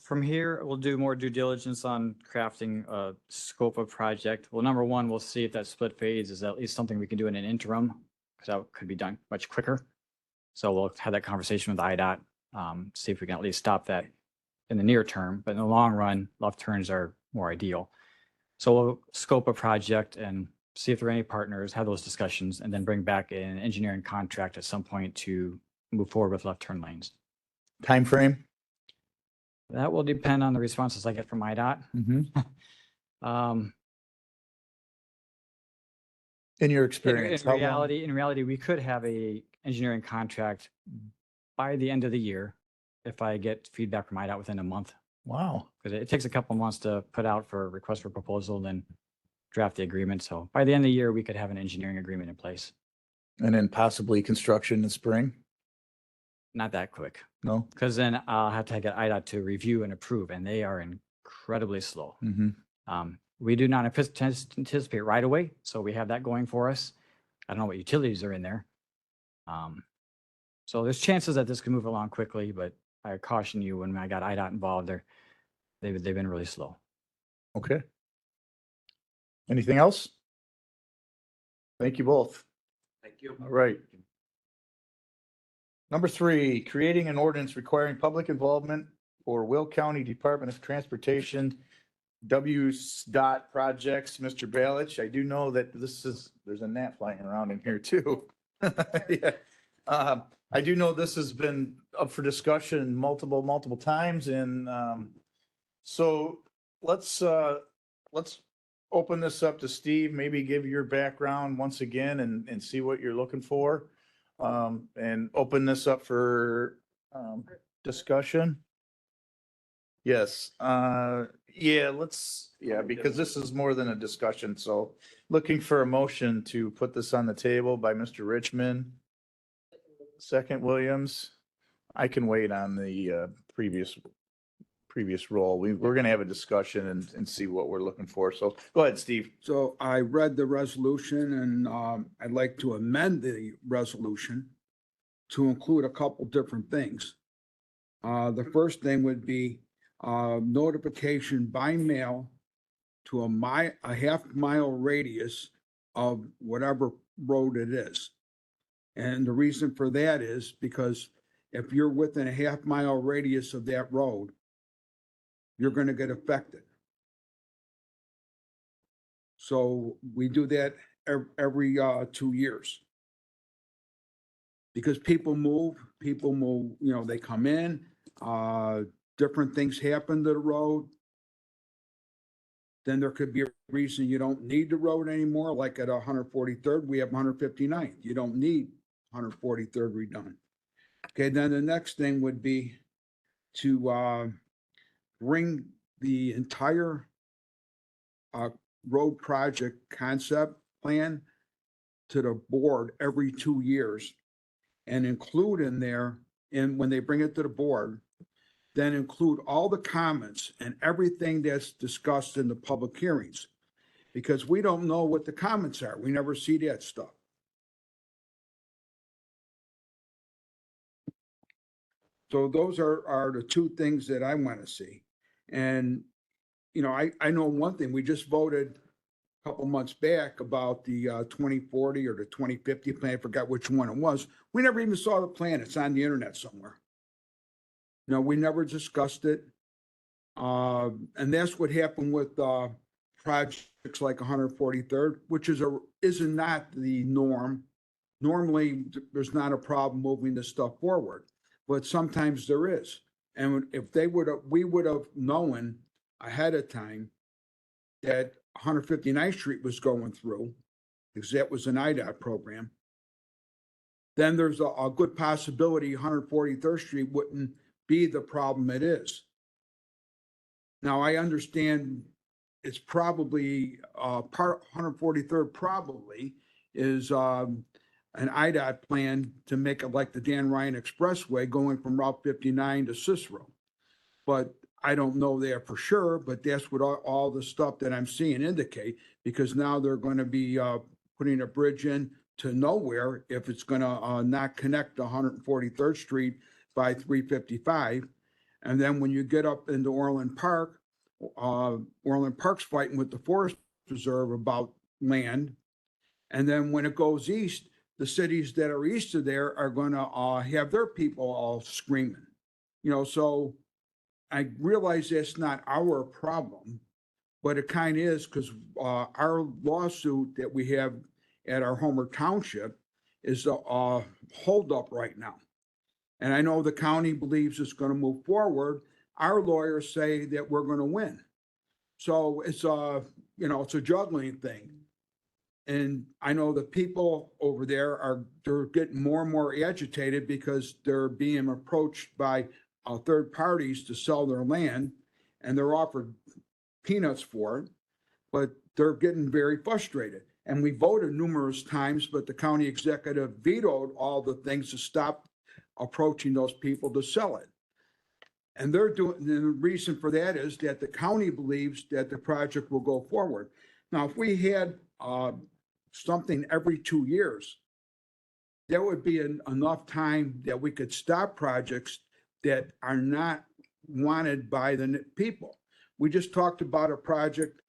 Speaker 5: From here, we'll do more due diligence on crafting a scope of project. Well, number one, we'll see if that split phase is at least something we can do in an interim, because that could be done much quicker. So we'll have that conversation with IDOT, see if we can at least stop that in the near term, but in the long run, left turns are more ideal. So we'll scope a project and see if there are any partners, have those discussions, and then bring back an engineering contract at some point to move forward with left turn lanes.
Speaker 1: Time frame?
Speaker 5: That will depend on the responses I get from IDOT.
Speaker 1: In your
Speaker 5: In
Speaker 1: experience, how long?
Speaker 5: reality, we could have a engineering contract by the end of the year if I get feedback from IDOT within a month.
Speaker 1: Wow.
Speaker 5: Because it takes a couple months to put out for a request for proposal, then draft the agreement. So by the end of the year, we could have an engineering agreement in place.
Speaker 1: And then possibly construction in spring?
Speaker 5: Not that quick,
Speaker 1: No?
Speaker 5: because then I'll have to get IDOT to review and approve, and they are incredibly slow. We do not anticipate right away, so we have that going for us. I don't know what utilities are in there. So there's chances that this could move along quickly, but I caution you, when I got IDOT involved, they've been really slow.
Speaker 1: Okay. Anything else? Thank you both.
Speaker 7: Thank you.
Speaker 1: All right. Number 3, creating an ordinance requiring public involvement for Will County Department of Transportation WDOT projects. Mr. Balich, I do know that there's a gnat flying around in here too. Yeah. I do know this has been up for discussion multiple times, and so let's open this up to Steve, maybe give your background once again and see what you're looking for. And open this up for discussion. Yes, because this is more than a discussion, so looking for a motion to put this on the table by Mr. Richmond. Second, Williams. I can wait on the previous role. We're gonna have a discussion and see what we're looking for, so go ahead, Steve.
Speaker 13: So I read the resolution and I'd like to amend the resolution to include a couple different things. The first thing would be notification by mail to a half-mile radius of whatever road it is. And the reason for that is because if you're within a half-mile radius of that road, you're going to get affected. So we do that every 2 years. Because people move, they come in, different things happen to the road. Then there could be a reason you don't need the road anymore, like at 143rd, we have 159th. You don't need 143rd redone. Okay, then the next thing would be to bring the entire road project concept plan to the board every 2 years and include in there, and when they bring it to the board, then include all the comments and everything that's discussed in the public hearings. Because we don't know what the comments are. We never see that stuff. So those are the two things that I want to see. And, I know one thing, we just voted a couple months back about the 2040 or the 2050 plan. I forgot which one it was. We never even saw the plan. It's on the internet somewhere. We never discussed it. And that's what happened with projects like 143rd, which is not the norm. Normally, there's not a problem moving this stuff forward, but sometimes there is. And if we would have known ahead of time that 159th Street was going through, because that was an IDOT program, then there's a good possibility 143rd Street wouldn't be the problem it is. Now, I understand it's probably, part 143rd probably is, an IDOT plan to make it like the Dan Ryan Expressway going from Route 59 to Cicero. But I don't know that for sure, but that's what all the stuff that I'm seeing indicate, because now they're going to be putting a bridge in to nowhere if it's going to not connect to 143rd Street by 355. And then when you get up into Orland Park, Orland Park's fighting with the Forest Preserve about land. And then when it goes east, the cities that are east of there are going to have their people all screaming. You know, so I realize that's not our problem, but it kind of is, because our lawsuit that we have at our Homer Township is a holdup right now. And I know the county believes it's going to move forward. Our lawyers say that we're going to win. So it's it's a juggling thing. And I know the people over there they're getting more and more agitated because they're being approached by third parties to sell their land, and they're offered peanuts for it, but they're getting very frustrated. And we voted numerous times, but the county executive vetoed all the things to stop approaching those people to sell it. And the reason for that is that the county believes that the project will go forward. Now, if we had something every 2 years, there would be enough time that we could stop projects that are not wanted by the people. We just talked about a project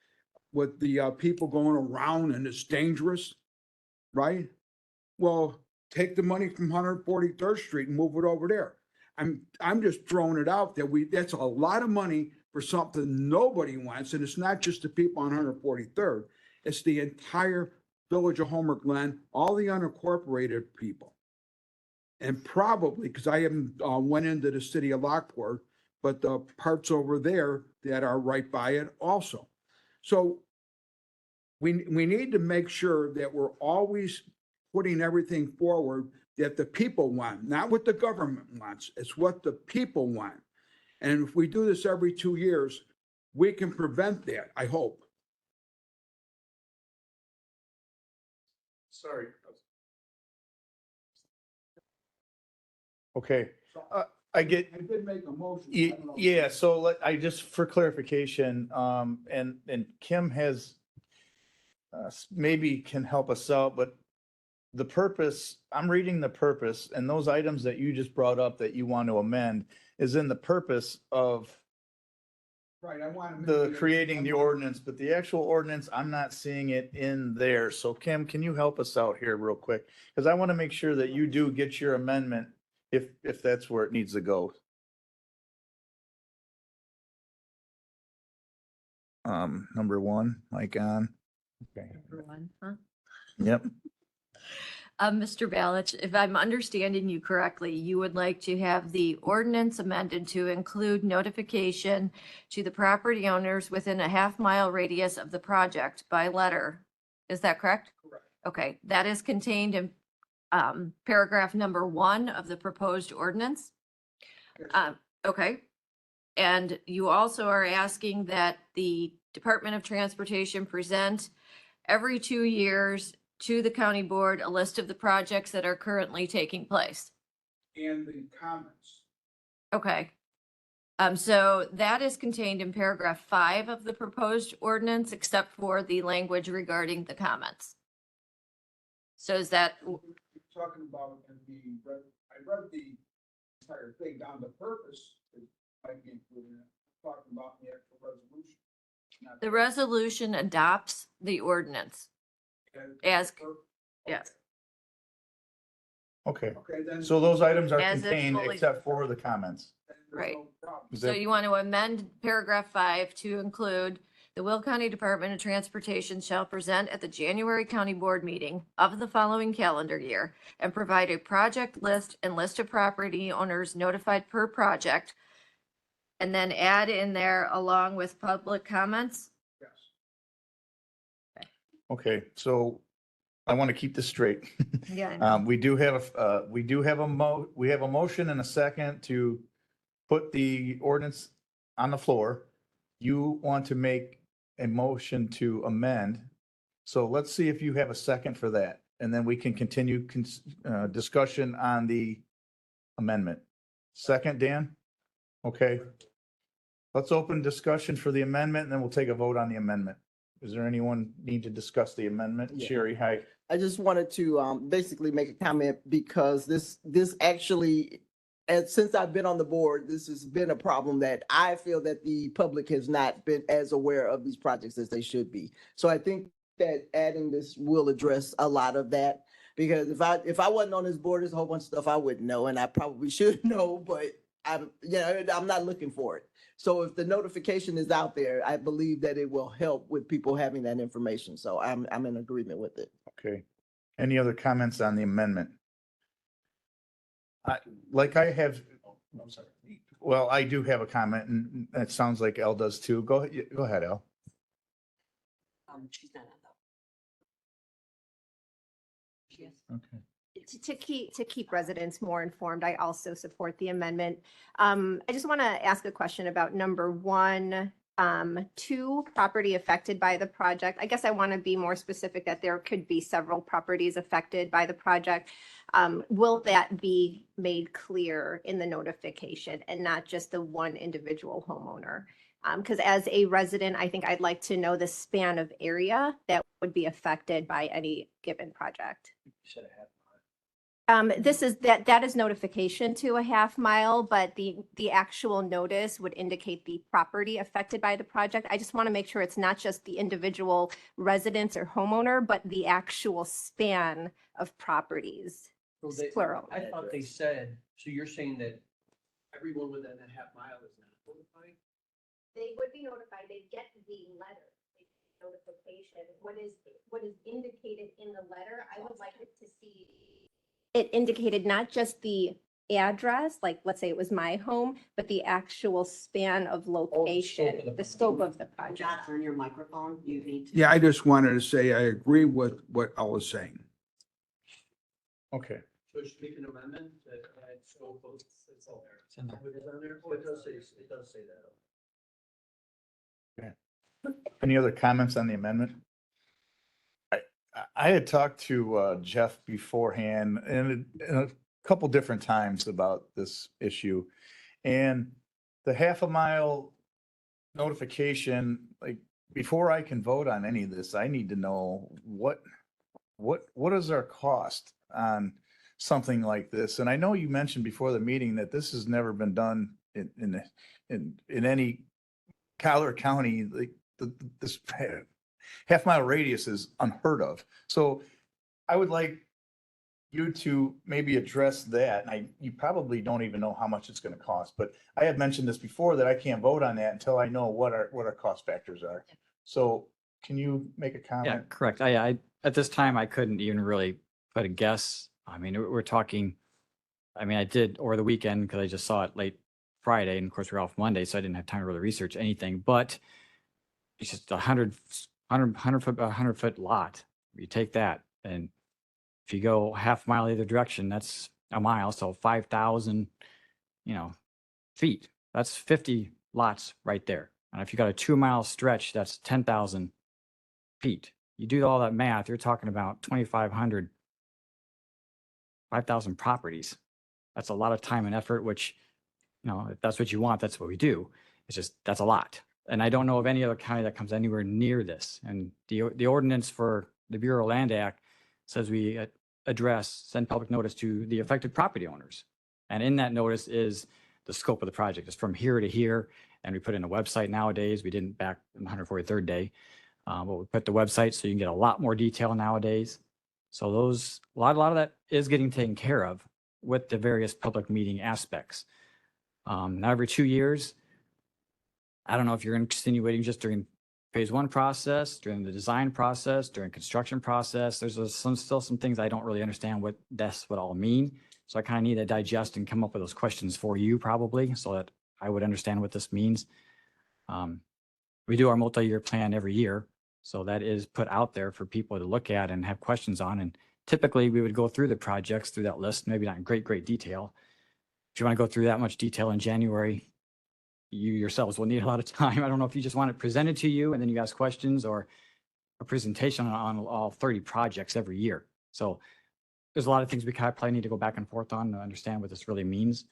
Speaker 13: with the people going around and it's dangerous, right? Well, take the money from 143rd Street and move it over there. I'm just throwing it out that that's a lot of money for something nobody wants. And it's not just the people on 143rd. It's the entire village of Homer Glen, all the unincorporated people. And probably, because I haven't went into the city of Lockport, but the parts over there that are right by it also. So we need to make sure that we're always putting everything forward that the people want, not what the government wants. It's what the people want. And if we do this every 2 years, we can prevent that, I hope.
Speaker 1: Sorry. Okay, I get,
Speaker 13: I did make a motion. I don't know.
Speaker 1: yeah, so I just, for clarification, and Kim has maybe can help us out, but the purpose, I'm reading the purpose, and those items that you just brought up that you want to amend is in the purpose of
Speaker 13: Right, I want
Speaker 1: the creating the ordinance, but the actual ordinance, I'm not seeing it in there. So Kim, can you help us out here real quick? Because I want to make sure that you do get your amendment if that's where it needs to go. Number one, mic on. Okay.
Speaker 9: Everyone, huh?
Speaker 1: Yep.
Speaker 9: Mr. Balich, if I'm understanding you correctly, you would like to have the ordinance amended to include notification to the property owners within a half-mile radius of the project by letter. Is that correct?
Speaker 13: Correct.
Speaker 9: Okay, that is contained in paragraph number 1 of the proposed ordinance. Okay. And you also are asking that the Department of Transportation present every 2 years to the county board a list of the projects that are currently taking place.
Speaker 13: And the comments.
Speaker 9: Okay. So that is contained in paragraph 5 of the proposed ordinance, except for the language regarding the comments. So is that,
Speaker 13: Talking about I read the entire thing down the purpose. It might be included in it. Talking about the actual resolution. not
Speaker 9: the resolution adopts the ordinance as, yes.
Speaker 1: Okay,
Speaker 13: Okay, then.
Speaker 1: so those items are
Speaker 9: As it's
Speaker 1: contained
Speaker 9: fully-
Speaker 1: except for the comments.
Speaker 13: then there's
Speaker 9: right.
Speaker 13: no problem.
Speaker 1: Is
Speaker 9: So
Speaker 1: that-
Speaker 9: you want to amend paragraph 5 to include the Will County Department of Transportation shall present at the January County Board meeting of the following calendar year and provide a project list and list of property owners notified per project. And then add in there along with public comments.
Speaker 13: Yes.
Speaker 1: Okay, so I want to keep this straight.
Speaker 9: Yeah.
Speaker 1: We do have a motion and a second to put the ordinance on the floor. You want to make a motion to amend. So let's see if you have a second for that, and then we can continue discussion on the amendment. Second, Dan? Okay. Let's open discussion for the amendment, and then we'll take a vote on the amendment. Is there anyone need to discuss the amendment?
Speaker 8: Yeah.
Speaker 1: Sherry, hi.
Speaker 8: I just wanted to basically make a comment because this actually, and since I've been on the board, this has been a problem that I feel that the public has not been as aware of these projects as they should be. So I think that adding this will address a lot of that. Because if I wasn't on this board, there's a whole bunch of stuff I wouldn't know, and I probably should know, but I'm not looking for it. So if the notification is out there, I believe that it will help with people having that information. So I'm in agreement with it.
Speaker 1: Okay. Any other comments on the amendment? I have,
Speaker 11: I'm sorry.
Speaker 1: well, I do have a comment, and it sounds like Elle does too. Go ahead, Elle.
Speaker 3: She's not on though. She is.
Speaker 1: Okay.
Speaker 12: To keep residents more informed, I also support the amendment. I just want to ask a question about number 1, 2, property affected by the project. I guess I want to be more specific that there could be several properties affected by the project. Will that be made clear in the notification and not just the one individual homeowner? Because as a resident, I think I'd like to know the span of area that would be affected by any given project. This is that is notification to a half mile, but the actual notice would indicate the property affected by the project. I just want to make sure it's not just the individual residents or homeowner, but the actual span of properties. Plural.
Speaker 7: I thought they said, so you're saying that everyone within that half mile is not notified?
Speaker 12: They would be notified, they get the letter, notification. What is indicated in the letter, I would like it to see. It indicated not just the address, like let's say it was my home, but the actual span of location, the scope of the project.
Speaker 3: John, turn your microphone. You need to.
Speaker 13: Yeah, I just wanted to say I agree with what I was saying.
Speaker 1: Okay.
Speaker 7: So should make an amendment that scope of, it's all there.
Speaker 5: It's in there.
Speaker 7: It is on there? Oh, it does say that.
Speaker 1: Any other comments on the amendment? I had talked to Jeff beforehand and a couple different times about this issue. And the half a mile notification, like before I can vote on any of this, I need to know what is our cost on something like this? And I know you mentioned before the meeting that this has never been done in any Collier County, like this half mile radius is unheard of. So I would like you to maybe address that. And you probably don't even know how much it's going to cost, but I had mentioned this before that I can't vote on that until I know what our cost factors are. So can you make a comment?
Speaker 5: Yeah, correct. I at this time, I couldn't even really put a guess. I mean, we're talking, I mean, I did over the weekend because I just saw it late Friday, and of course we're off Monday, so I didn't have time to really research anything, but it's just 100 foot lot. You take that, and if you go half mile either direction, that's a mile. So 5,000, feet, that's 50 lots right there. And if you got a 2 mile stretch, that's 10,000 feet. You do all that math, you're talking about 2,500, 5,000 properties. That's a lot of time and effort, which, if that's what you want, that's what we do. It's just, that's a lot. And I don't know of any other county that comes anywhere near this. And the ordinance for the Bureau of Land Act says we send public notice to the affected property owners. And in that notice is the scope of the project. It's from here to here. And we put in a website nowadays. We didn't back in the 143rd day, but we put the website so you can get a lot more detail nowadays. So a lot of that is getting taken care of with the various public meeting aspects. Now every 2 years, I don't know if you're insinuating just during phase 1 process, during the design process, during construction process. There's still some things I don't really understand what that's what all mean. So I kind of need to digest and come up with those questions for you probably so that I would understand what this means. We do our multi-year plan every year. So that is put out there for people to look at and have questions on. And typically we would go through the projects through that list, maybe not in great detail. if you want to go through that much detail in January, you yourselves will need a lot of time. I don't know if you just want it presented to you and then you ask questions, or a presentation on all 30 projects every year. So there's a lot of things we probably need to go back and forth on to understand what this really means.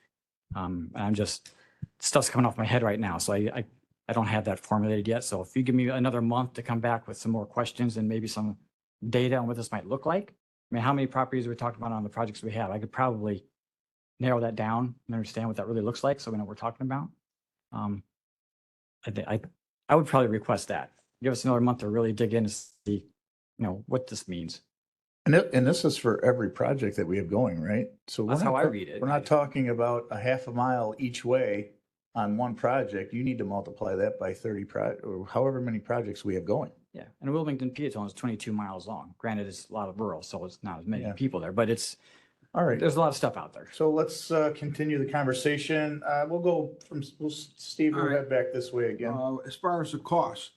Speaker 5: And I'm just, stuff's coming off my head right now. So I don't have that formulated yet. So if you give me another month to come back with some more questions and maybe some data on what this might look like. I mean, how many properties are we talking about on the projects we have? I could probably narrow that down and understand what that really looks like, so we know what we're talking about. I would probably request that. Give us another month to really dig in and see, what this means.
Speaker 1: And this is for every project that we have going, right? So
Speaker 5: That's how I read it.
Speaker 1: We're not talking about a half a mile each way on one project. You need to multiply that by 30 or however many projects we have going.
Speaker 5: Yeah, and Wilmington Peatone is 22 miles long. Granted, it's a lot of rural, so it's not as many
Speaker 1: Yeah.
Speaker 5: people there, but
Speaker 1: All right.
Speaker 5: there's a lot of stuff out there.
Speaker 1: So let's continue the conversation. We'll go from, Steve, we'll
Speaker 13: All right.
Speaker 1: head back this way again.
Speaker 13: As far as the cost,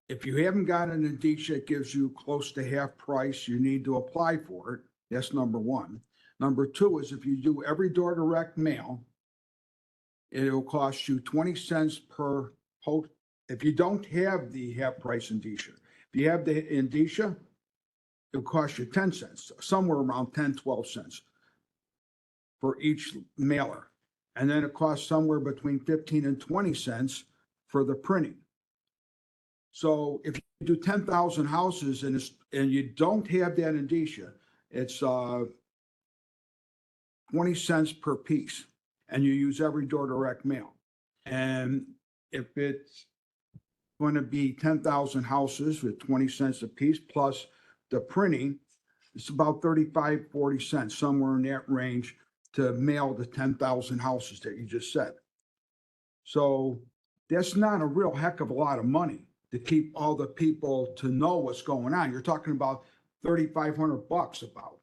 Speaker 13: if you haven't got an indicia that gives you close to half price, you need to apply for it. That's number one. Number two is if you do every door direct mail, it'll cost you 20 cents per post. If you don't have the half price indicia, if you have the indicia, it'll cost you 10 cents, somewhere around 10, 12 cents for each mailer. And then it costs somewhere between 15 and 20 cents for the printing. So if you do 10,000 houses and you don't have that indicia, it's 20 cents per piece, and you use every door direct mail. And if it's going to be 10,000 houses with 20 cents a piece plus the printing, it's about 35, 40 cents, somewhere in that range to mail the 10,000 houses that you just said. So that's not a real heck of a lot of money to keep all the people to know what's going on. You're talking about $3,500 about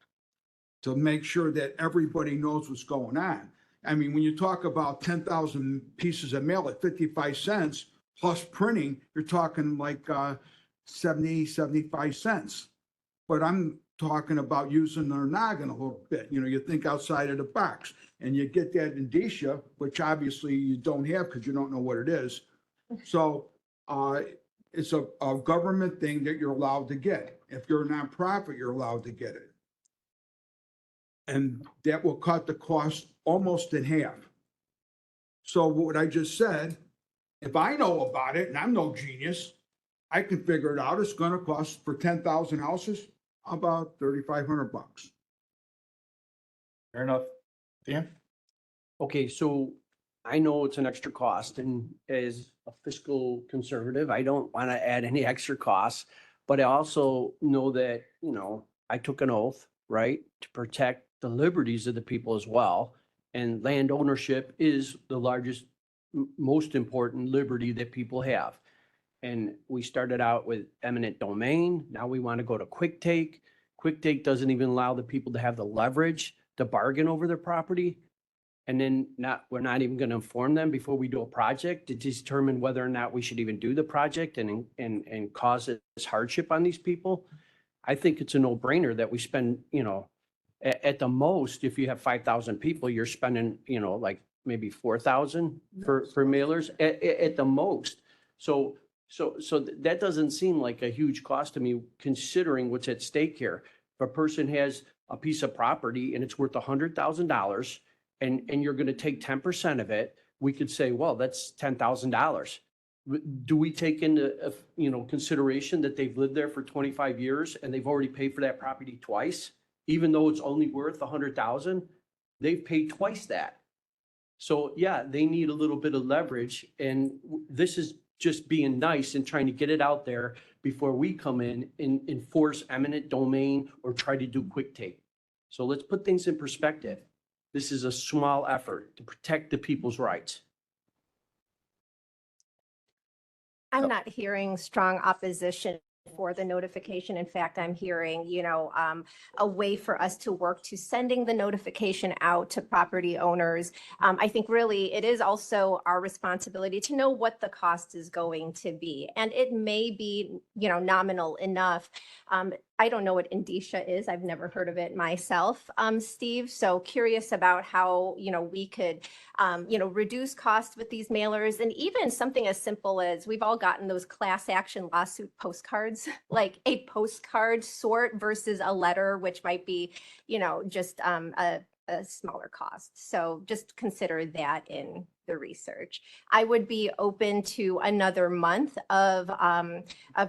Speaker 13: to make sure that everybody knows what's going on. I mean, when you talk about 10,000 pieces of mail at 55 cents plus printing, you're talking like 70, 75 cents. But I'm talking about using their noggin a little bit. You think outside of the box and you get that indicia, which obviously you don't have because you don't know what it is. So it's a government thing that you're allowed to get. If you're a nonprofit, you're allowed to get it. And that will cut the cost almost in half. So what I just said, if I know about it and I'm no genius, I can figure it out. It's going to cost for 10,000 houses about $3,500.
Speaker 1: Fair enough. Dan?
Speaker 7: Okay, so I know it's an extra cost, and as a fiscal conservative, I don't want to add any extra costs. But I also know that, I took an oath, right, to protect the liberties of the people as well. And land ownership is the largest, most important liberty that people have. And we started out with eminent domain. Now we want to go to quick take. Quick take doesn't even allow the people to have the leverage to bargain over their property. And then we're not even going to inform them before we do a project to determine whether or not we should even do the project and cause this hardship on these people. I think it's a no-brainer that we spend, at the most, if you have 5,000 people, you're spending, like maybe 4,000 for mailers at the most. So that doesn't seem like a huge cost to me, considering what's at stake here. If a person has a piece of property and it's worth $100,000 and you're going to take 10% of it, we could say, well, that's $10,000. Do we take into, consideration that they've lived there for 25 years and they've already paid for that property twice? Even though it's only worth 100,000, they've paid twice that. So yeah, they need a little bit of leverage, and this is just being nice and trying to get it out there before we come in and enforce eminent domain or try to do quick take. So let's put things in perspective. This is a small effort to protect the people's rights.
Speaker 12: I'm not hearing strong opposition for the notification. In fact, I'm hearing, a way for us to work to sending the notification out to property owners. I think really it is also our responsibility to know what the cost is going to be. And it may be, nominal enough. I don't know what indicia is. I've never heard of it myself, Steve. So curious about how, we could, reduce costs with these mailers, and even something as simple as we've all gotten those class action lawsuit postcards, like a postcard sort versus a letter, which might be, just a smaller cost. So just consider that in the research. I would be open to another month of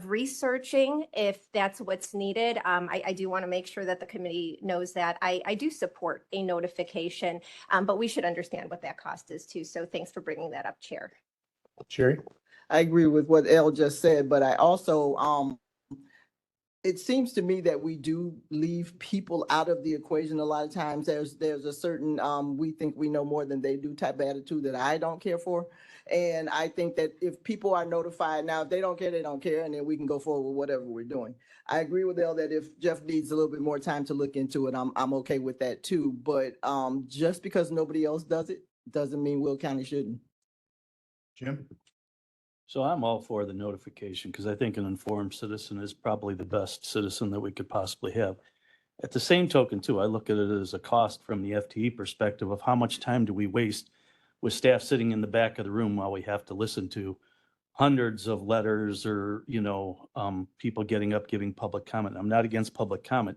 Speaker 12: researching if that's what's needed. I do want to make sure that the committee knows that I do support a notification, but we should understand what that cost is too. So thanks for bringing that up, Chair.
Speaker 1: Sherry?
Speaker 8: I agree with what Elle just said, but I also, it seems to me that we do leave people out of the equation a lot of times. There's a certain, we think we know more than they do type of attitude that I don't care for. And I think that if people are notified now, if they don't care, they don't care, and then we can go forward with whatever we're doing. I agree with Elle that if Jeff needs a little bit more time to look into it, I'm okay with that too. But just because nobody else does it, doesn't mean Will County shouldn't.
Speaker 1: Jim?
Speaker 11: So I'm all for the notification because I think an informed citizen is probably the best citizen that we could possibly have. At the same token too, I look at it as a cost from the FTE perspective of how much time do we waste with staff sitting in the back of the room while we have to listen to hundreds of letters or, people getting up, giving public comment. I'm not against public comment.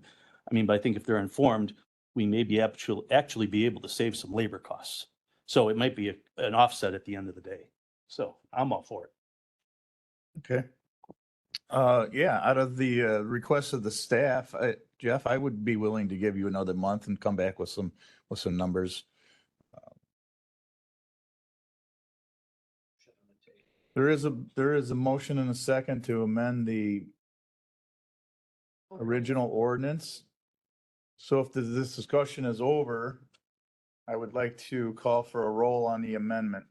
Speaker 11: But I think if they're informed, we may be actually be able to save some labor costs. So it might be an offset at the end of the day. So I'm all for it.
Speaker 1: Okay. Yeah, out of the requests of the staff, Jeff, I would be willing to give you another month and come back with some numbers. There is a motion and a second to amend the original ordinance. So if this discussion is over, I would like to call for a roll on the amendment.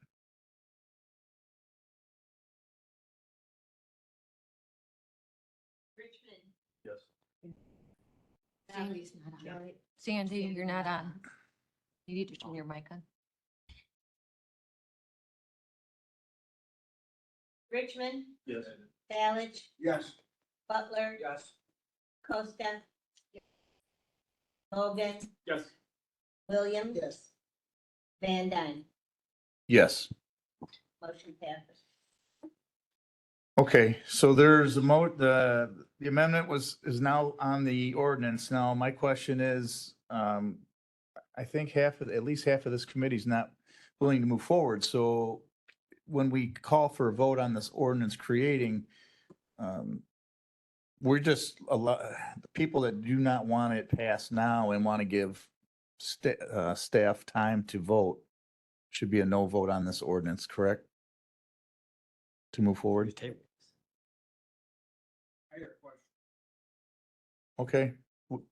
Speaker 11: Yes.
Speaker 9: Sandy's not on. Sandy, you're not on. You need to turn your mic on.
Speaker 3: Richmond,
Speaker 11: Yes.
Speaker 3: Ballage,
Speaker 13: Yes.
Speaker 3: Butler,
Speaker 6: Yes.
Speaker 3: Costa, Logan,
Speaker 11: Yes.
Speaker 3: Williams,
Speaker 8: Yes.
Speaker 3: Van Dyne.
Speaker 1: Yes.
Speaker 3: Motion passes.
Speaker 1: Okay, so there's the amendment is now on the ordinance. Now, my question is, I think at least half of this committee is not willing to move forward. So when we call for a vote on this ordinance creating, we're just the people that do not want it passed now and want to give staff time to vote should be a no vote on this ordinance, correct? To move forward?
Speaker 5: We table.
Speaker 13: I got a question.
Speaker 1: Okay.
Speaker 13: Look,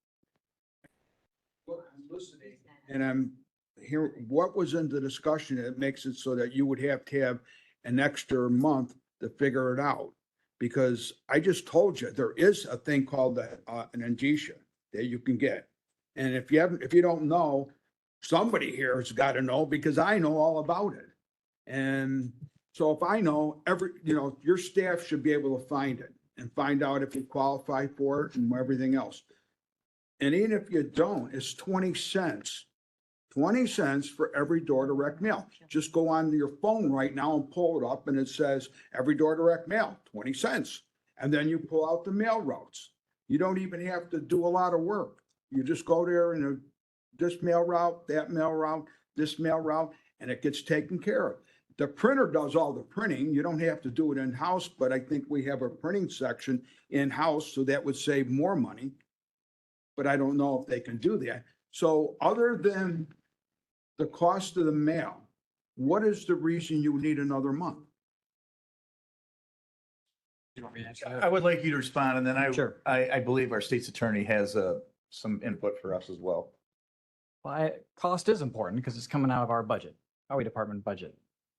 Speaker 13: I'm listening and I'm hearing what was in the discussion that makes it so that you would have to have an extra month to figure it out. Because I just told you, there is a thing called an indicia that you can get. And if you don't know, somebody here has got to know because I know all about it. And so if I know your staff should be able to find it and find out if you qualify for it and everything else. And even if you don't, it's 20 cents. 20 cents for every door direct mail. Just go on your phone right now and pull it up and it says every door direct mail, 20 cents. And then you pull out the mail routes. You don't even have to do a lot of work. You just go there and this mail route, that mail route, this mail route, and it gets taken care of. The printer does all the printing. You don't have to do it in-house, but I think we have a printing section in-house, so that would save more money. But I don't know if they can do that. So other than the cost of the mail, what is the reason you need another month?
Speaker 5: You want me to answer
Speaker 1: I
Speaker 5: that?
Speaker 1: would like you to respond, and then
Speaker 5: Sure.
Speaker 1: I believe our state's attorney has some input for us as well.
Speaker 5: Well, cost is important because it's coming out of our budget, highway department budget.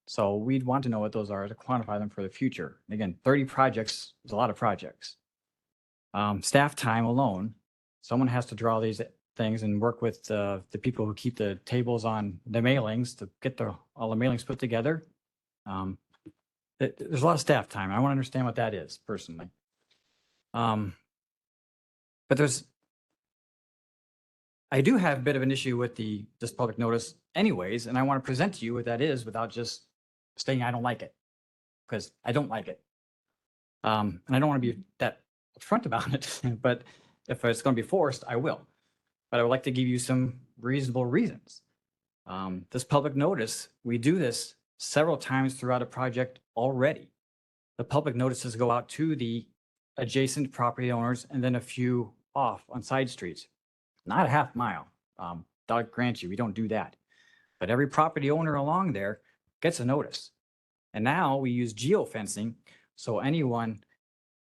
Speaker 5: So we'd want to know what those are to quantify them for the future. And again, 30 projects is a lot of projects. Staff time alone, someone has to draw these things and work with the people who keep the tables on the mailings to get all the mailings put together. There's a lot of staff time. I want to understand what that is personally. But But I do have a bit of an issue with this public notice anyways, and I want to present to you what that is without just saying I don't like it, because I don't like it. And I don't want to be that upfront about it, but if it's going to be forced, I will. But I would like to give you some reasonable reasons. This public notice, we do this several times throughout a project already. The public notices go out to the adjacent property owners and then a few off on side streets. Not a half mile. I'll grant you, we don't do that. But every property owner along there gets a notice. And now we use geofencing, so anyone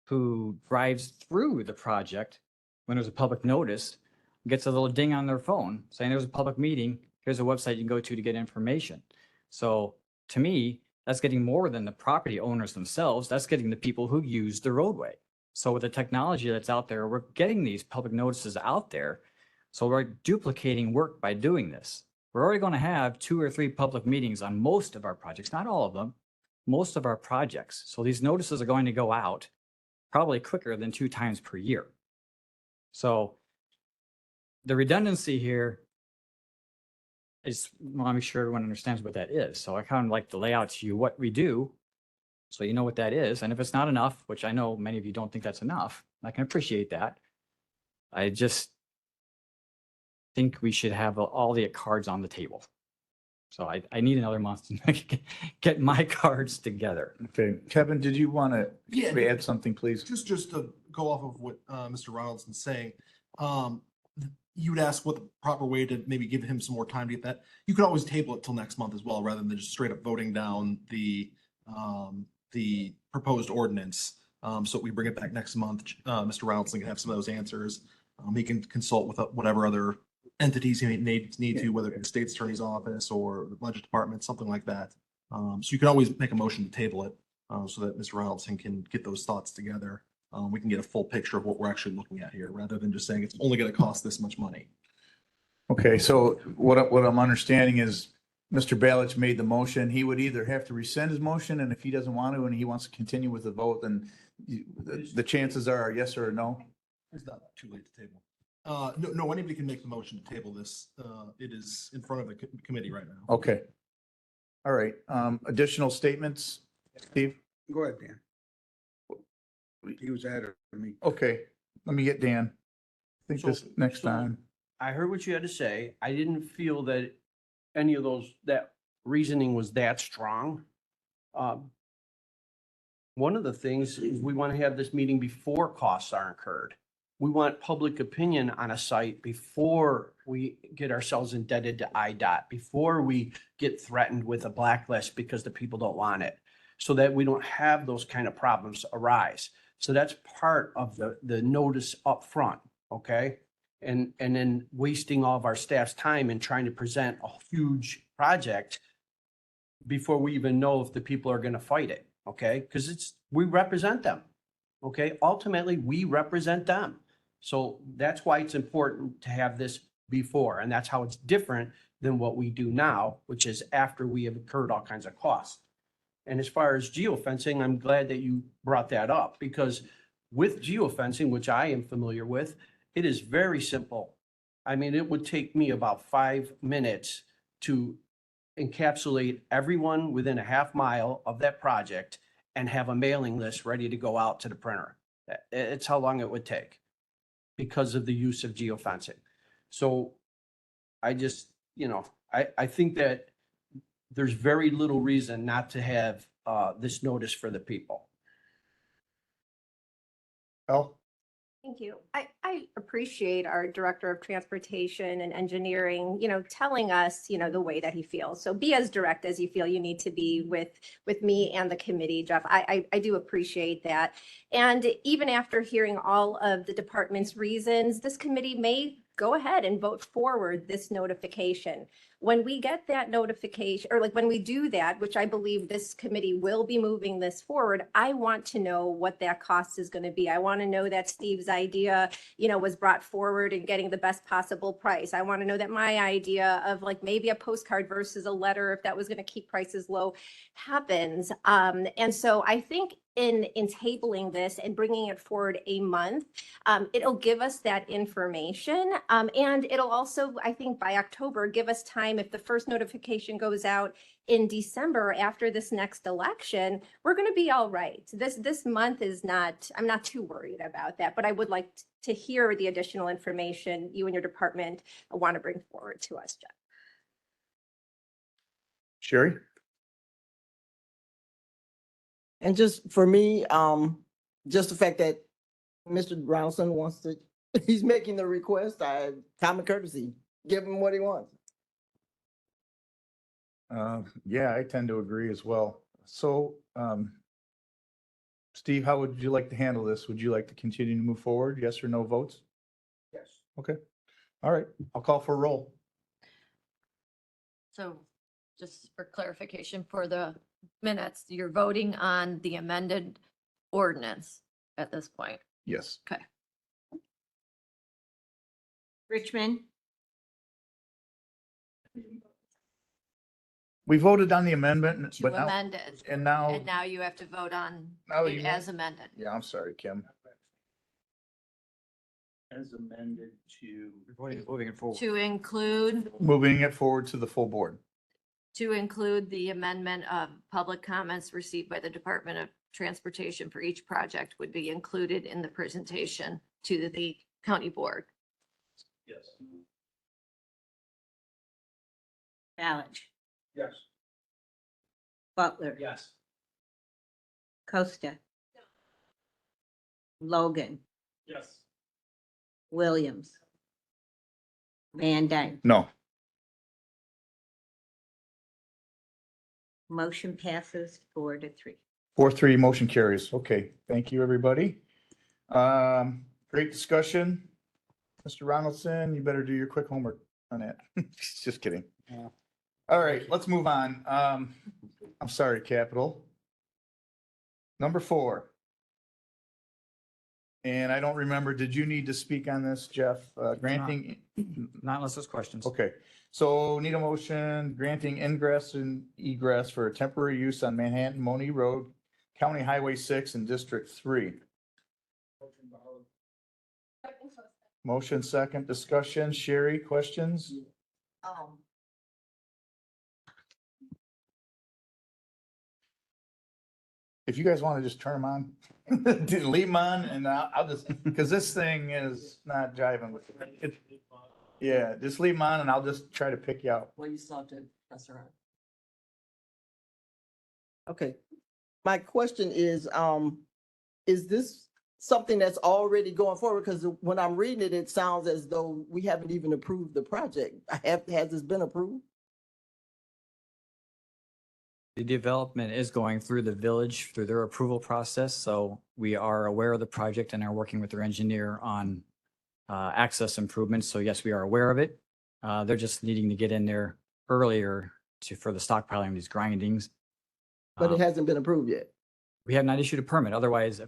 Speaker 5: who drives through the project, when there's a public notice, gets a little ding on their phone saying there's a public meeting, here's a website you can go to get information. So to me, that's getting more than the property owners themselves, that's getting the people who use the roadway. So with the technology that's out there, we're getting these public notices out there. So we're duplicating work by doing this. We're already going to have 2 or 3 public meetings on most of our projects, not all of them, most of our projects. So these notices are going to go out probably quicker than 2 times per year. So the redundancy here is, I want to make sure everyone understands what that is. So I kind of like to lay out to you what we do, so you know what that is. And if it's not enough, which I know many of you don't think that's enough, I can appreciate that. I just think we should have all the cards on the table. So I need another month to get my cards together.
Speaker 1: Okay, Kevin, did you want to
Speaker 14: Yeah.
Speaker 1: add something, please?
Speaker 14: Just to go off of what Mr. Ronaldson's saying, you would ask what the proper way to maybe give him some more time to get that. You could always table it till next month as well, rather than just straight up voting down the proposed ordinance. So we bring it back next month. Mr. Ronaldson can have some of those answers. He can consult with whatever other entities he may need to, whether it's the state's attorney's office or the budget department, something like that. So you can always make a motion to table it so that Mr. Ronaldson can get those thoughts together. We can get a full picture of what we're actually looking at here, rather than just saying it's only going to cost this much money.
Speaker 1: Okay, so what I'm understanding is Mr. Balich made the motion. He would either have to rescind his motion, and if he doesn't want to and he wants to continue with the vote, then the chances are a yes or a no.
Speaker 14: It's not too late to table. No, anybody can make the motion to table this. It is in front of the committee right now.
Speaker 1: Okay. All right, additional statements, Steve?
Speaker 13: Go ahead, Dan. He was ahead of me.
Speaker 1: Okay, let me get Dan. I think this next
Speaker 7: So-
Speaker 1: time.
Speaker 7: I heard what you had to say. I didn't feel that any of that reasoning was that strong. One of the things is we want to have this meeting before costs are incurred. We want public opinion on a site before we get ourselves indebted to IDOT, before we get threatened with a blacklist because the people don't want it, so that we don't have those kind of problems arise. So that's part of the notice up front, okay? And then wasting all of our staff's time in trying to present a huge project before we even know if the people are going to fight it, okay? Because we represent them, okay? Ultimately, we represent them. So that's why it's important to have this before, and that's how it's different than what we do now, which is after we have incurred all kinds of costs. And as far as geofencing, I'm glad that you brought that up, because with geofencing, which I am familiar with, it is very simple. I mean, it would take me about 5 minutes to encapsulate everyone within a half mile of that project and have a mailing list ready to go out to the printer. It's how long it would take because of the use of geofencing. So I just, I think that there's very little reason not to have this notice for the people.
Speaker 1: Al?
Speaker 12: Thank you. I appreciate our Director of Transportation and Engineering, telling us, the way that he feels. So be as direct as you feel you need to be with me and the committee, Jeff. I do appreciate that. And even after hearing all of the department's reasons, this committee may go ahead and vote forward this notification. When we get that notification, or when we do that, which I believe this committee will be moving this forward, I want to know what that cost is going to be. I want to know that Steve's idea, was brought forward and getting the best possible price. I want to know that my idea of maybe a postcard versus a letter, if that was going to keep prices low, happens. And so I think in tabling this and bringing it forward a month, it'll give us that information. And it'll also, I think by October, give us time, if the first notification goes out in December after this next election, we're going to be all right. This month is not, I'm not too worried about that, but I would like to hear the additional information you and your department want to bring forward to us, Jeff.
Speaker 1: Sherry?
Speaker 8: And just for me, just the fact that Mr. Brownson wants to, he's making the request, common courtesy, give him what he wants.
Speaker 1: Yeah, I tend to agree as well. So, Steve, how would you like to handle this? Would you like to continue to move forward? Yes or no votes?
Speaker 8: Yes.
Speaker 1: Okay. All right. I'll call for a roll.
Speaker 9: So just for clarification for the minutes, you're voting on the amended ordinance at this point.
Speaker 1: Yes.
Speaker 9: Okay.
Speaker 3: Richmond,
Speaker 1: We voted on the amendment,
Speaker 9: To
Speaker 1: but now,
Speaker 9: amend it.
Speaker 1: and now,
Speaker 9: And now you have to vote on
Speaker 1: Now
Speaker 9: it
Speaker 1: you
Speaker 9: as amended.
Speaker 1: yeah, I'm sorry, Kim.
Speaker 11: As amended to.
Speaker 5: Moving it forward.
Speaker 9: To include,
Speaker 1: Moving it forward to the full board.
Speaker 9: the amendment of public comments received by the Department of Transportation for each project would be included in the presentation to the county board.
Speaker 11: Yes.
Speaker 3: Ballich,
Speaker 6: Yes.
Speaker 3: Butler,
Speaker 6: Yes.
Speaker 3: Costa, Logan,
Speaker 6: Yes.
Speaker 3: Williams, Van Dyne.
Speaker 1: No.
Speaker 3: Motion passes 4-3.
Speaker 1: 4-3, motion carries. Okay, thank you, everybody. Great discussion. Mr. Ronaldson, you better do your quick homework on that. Just kidding.
Speaker 5: Yeah.
Speaker 1: All right, let's move on. I'm sorry, Capital. Number 4. And I don't remember, did you need to speak on this, Jeff? Granting,
Speaker 5: Not unless there's questions.
Speaker 1: okay, so need a motion granting ingress and egress for temporary use on Manhattan Moni Road, County Highway 6 and District 3. Motion second, discussion. Sherry, questions? If you guys want to just turn them on, leave them on, and I'll just, because this thing is not jiving with it. Yeah, just leave them on and I'll just try to pick you out.
Speaker 8: Well, you still have to press around. Okay. My question is this something that's already going forward? Because when I'm reading it, it sounds as though we haven't even approved the project. Has this been approved?
Speaker 5: The development is going through the village, through their approval process, so we are aware of the project and are working with their engineer on access improvements. So yes, we are aware of it. They're just needing to get in there earlier for the stockpiling of these grindings.
Speaker 8: But it hasn't been approved yet.
Speaker 5: We have not issued a permit, otherwise.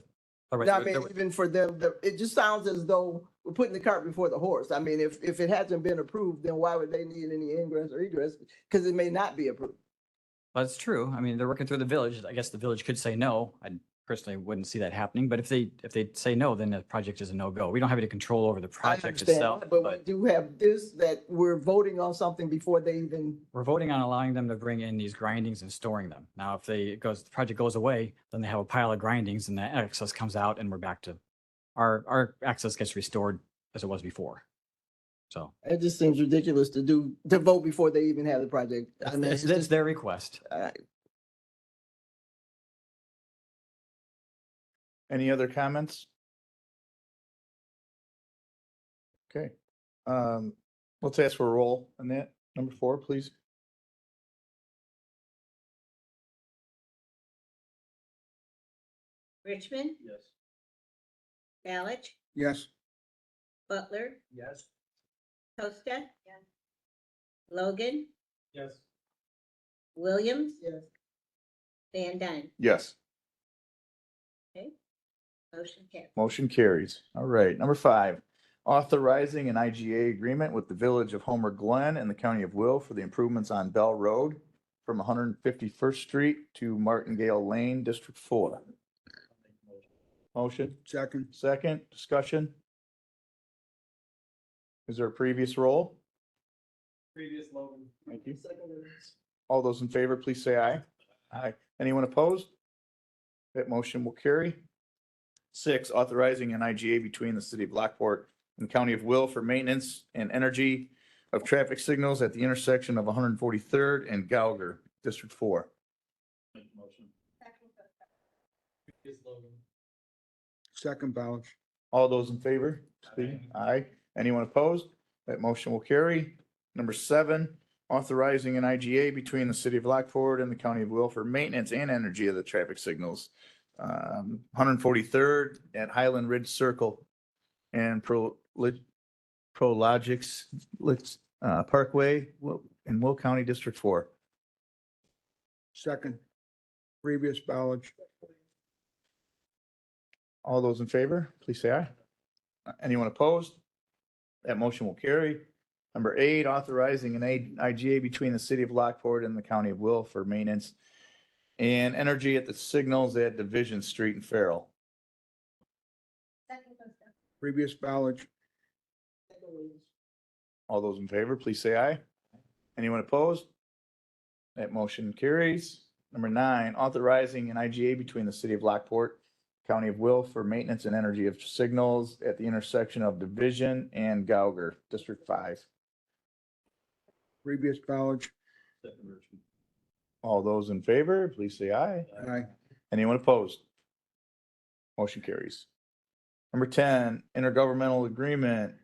Speaker 8: I mean, even for them, it just sounds as though we're putting the cart before the horse. I mean, if it hasn't been approved, then why would they need any ingress or egress? Because it may not be approved.
Speaker 5: That's true. I mean, they're working through the village. I guess the village could say no. I personally wouldn't see that happening, but if they say no, then the project is a no-go. We don't have any control over the
Speaker 8: I
Speaker 5: project
Speaker 8: understand
Speaker 5: itself,
Speaker 8: that, but we
Speaker 5: but
Speaker 8: do have this, that we're voting on something before they even,
Speaker 5: we're voting on allowing them to bring in these grindings and storing them. Now, if the project goes away, then they have a pile of grindings and the access comes out and we're back to, our access gets restored as it was before. So
Speaker 8: it just seems ridiculous to vote before they even have the project. I mean,
Speaker 5: it's their request.
Speaker 1: Any other comments? Okay, let's ask for a roll on that. Number 4, please.
Speaker 3: Richmond,
Speaker 11: Yes.
Speaker 3: Ballich,
Speaker 13: Yes.
Speaker 3: Butler,
Speaker 6: Yes.
Speaker 3: Costa. Logan,
Speaker 6: Yes.
Speaker 3: Williams,
Speaker 8: Yes.
Speaker 3: Van Dyne.
Speaker 1: Yes.
Speaker 3: Okay. Motion carries.
Speaker 1: Motion carries. All right. Number 5, authorizing an IGA agreement with the Village of Homer Glen and the County of Will for the improvements on Bell Road from 151st Street to Martingale Lane, District 4. Motion,
Speaker 13: Second.
Speaker 1: second, discussion? Is there a previous roll?
Speaker 6: Previous Logan.
Speaker 1: Thank you. All those in favor, please say aye. Aye. Anyone opposed? That motion will carry. 6, authorizing an IGA between the city of Lockport and the county of Will for maintenance and energy of traffic signals at the intersection of 143rd and Gauger, District 4.
Speaker 13: Second, Balance.
Speaker 1: All those in favor? Speak. Aye. Anyone opposed? That motion will carry. Number 7, authorizing an IGA between the city of Lockport and the county of Will for maintenance and energy of the traffic signals. 143rd at Highland Ridge Circle and Prologix Parkway in Will County District 4.
Speaker 13: Second. Previous, Balance.
Speaker 1: All those in favor, please say aye. Anyone opposed? That motion will carry. Number 8, authorizing an IGA between the city of Lockport and the county of Will for maintenance and energy at the signals at Division Street and Farrell.
Speaker 13: Previous, Balance.
Speaker 1: All those in favor, please say aye. Anyone opposed? That motion carries. Number 9, authorizing an IGA between the city of Lockport, county of Will for maintenance and energy of signals at the intersection of Division and Gauger, District 5.
Speaker 13: Previous, Balance.
Speaker 1: All those in favor, please say aye.
Speaker 13: Aye.
Speaker 1: Anyone opposed? Motion carries. Number 10, intergovernmental agreement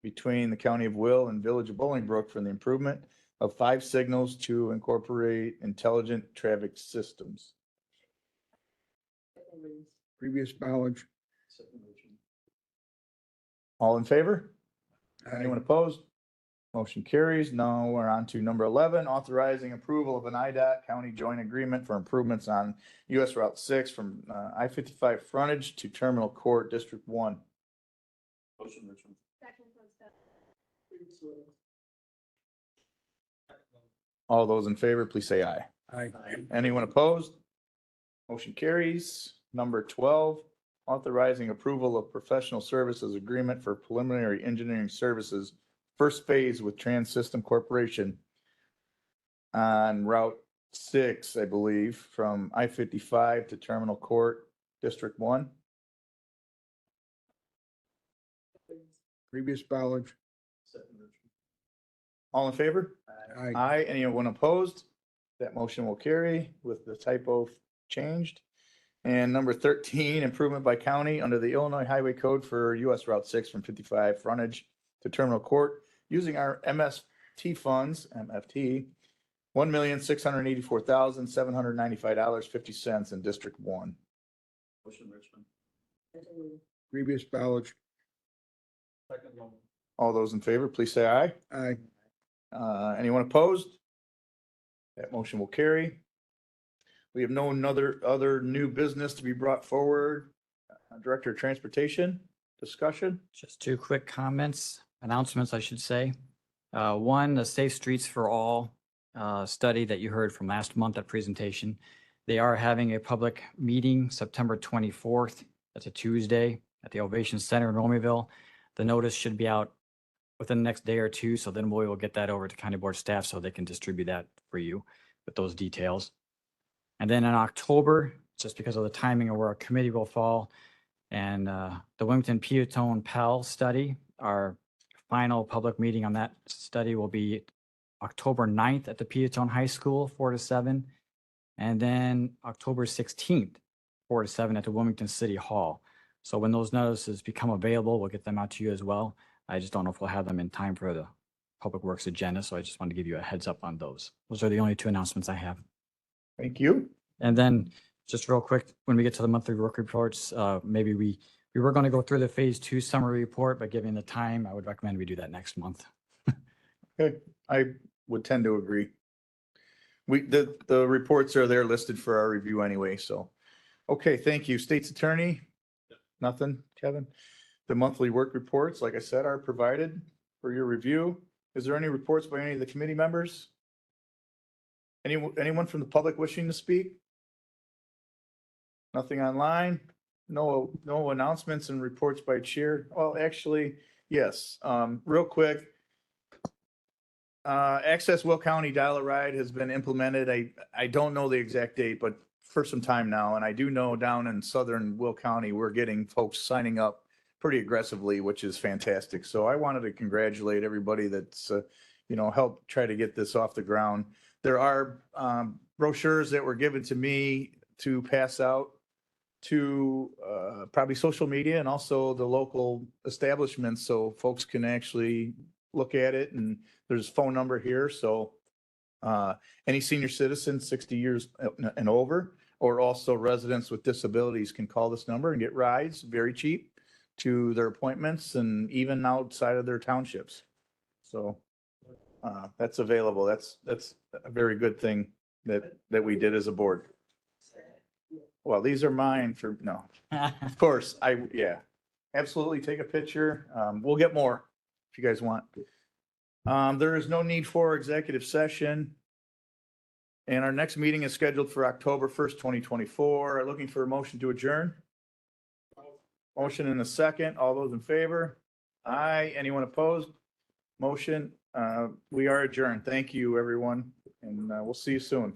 Speaker 1: between the county of Will and Village of Bolingbrook for the improvement of 5 signals to incorporate intelligent traffic systems.
Speaker 13: Previous, Balance.
Speaker 1: All in favor?
Speaker 13: Aye.
Speaker 1: Anyone opposed? Motion carries. Now we're on to number 11, authorizing approval of an IDOT county joint agreement for improvements on US Route 6 from I-55 frontage to Terminal Court, District 1.
Speaker 11: Motion, Richmond.
Speaker 1: All those in favor, please say aye.
Speaker 13: Aye.
Speaker 1: Anyone opposed? Motion carries. Number 12, authorizing approval of professional services agreement for preliminary engineering services, first phase with Trans System Corporation on Route 6, I believe, from I-55 to Terminal Court, District 1.
Speaker 13: Previous, Balance.
Speaker 1: All in favor?
Speaker 13: Aye.
Speaker 1: Aye. Anyone opposed? That motion will carry with the typo changed. And number 13, improvement by county under the Illinois Highway Code for US Route 6 from 55 frontage to Terminal Court using our MST funds, MFT, $1,684,795.50 in District 1.
Speaker 11: Motion, Richmond.
Speaker 13: Previous, Balance.
Speaker 1: All those in favor, please say aye.
Speaker 13: Aye.
Speaker 1: Anyone opposed? That motion will carry. We have no other new business to be brought forward. Director of Transportation, discussion?
Speaker 5: Just 2 quick announcements, I should say. One, the Safe Streets for All study that you heard from last month, that presentation. They are having a public meeting September 24th. That's a Tuesday at the Ovation Center in Romeyville. The notice should be out within the next day or 2, so then we will get that over to county board staff so they can distribute that for you with those details. And then in October, just because of the timing of where our committee will fall, and the Wilmington Peatone Pell study, our final public meeting on that study will be October 9th at the Peatone High School, 4 to 7. And then October 16th, 4 to 7 at the Wilmington City Hall. So when those notices become available, we'll get them out to you as well. I just don't know if we'll have them in time for the Public Works agenda, so I just wanted to give you a heads up on those. Those are the only 2 announcements I have.
Speaker 1: Thank you.
Speaker 5: And then just real quick, when we get to the monthly work reports, maybe we were going to go through the phase 2 summary report, but given the time, I would recommend we do that next month.
Speaker 1: Okay, I would tend to agree. The reports are there listed for our review anyway, so. Okay, thank you. State's Attorney? Nothing, Kevin? The monthly work reports, like I said, are provided for your review. Is there any reports by any of the committee members? Anyone from the public wishing to speak? Nothing online? no announcements and reports by chair. Well, actually, yes, real quick. Access Will County Dial-A-Ride has been implemented. I don't know the exact date, but for some time now. And I do know down in southern Will County, we're getting folks signing up pretty aggressively, which is fantastic. So I wanted to congratulate everybody that's, helped try to get this off the ground. There are brochures that were given to me to pass out to probably social media and also the local establishments so folks can actually look at it. And there's a phone number here. So any senior citizen 60 years and over, or also residents with disabilities can call this number and get rides very cheap to their appointments and even outside of their townships. So that's available. That's a very good thing that we did as a board. Well, these are mine for, no, of course, absolutely take a picture. We'll get more if you guys want. There is no need for executive session. And our next meeting is scheduled for October 1st, 2024. Looking for a motion to adjourn. Motion in a second. All those in favor? Aye. Anyone opposed? Motion. We are adjourned. Thank you, everyone. And we'll see you soon.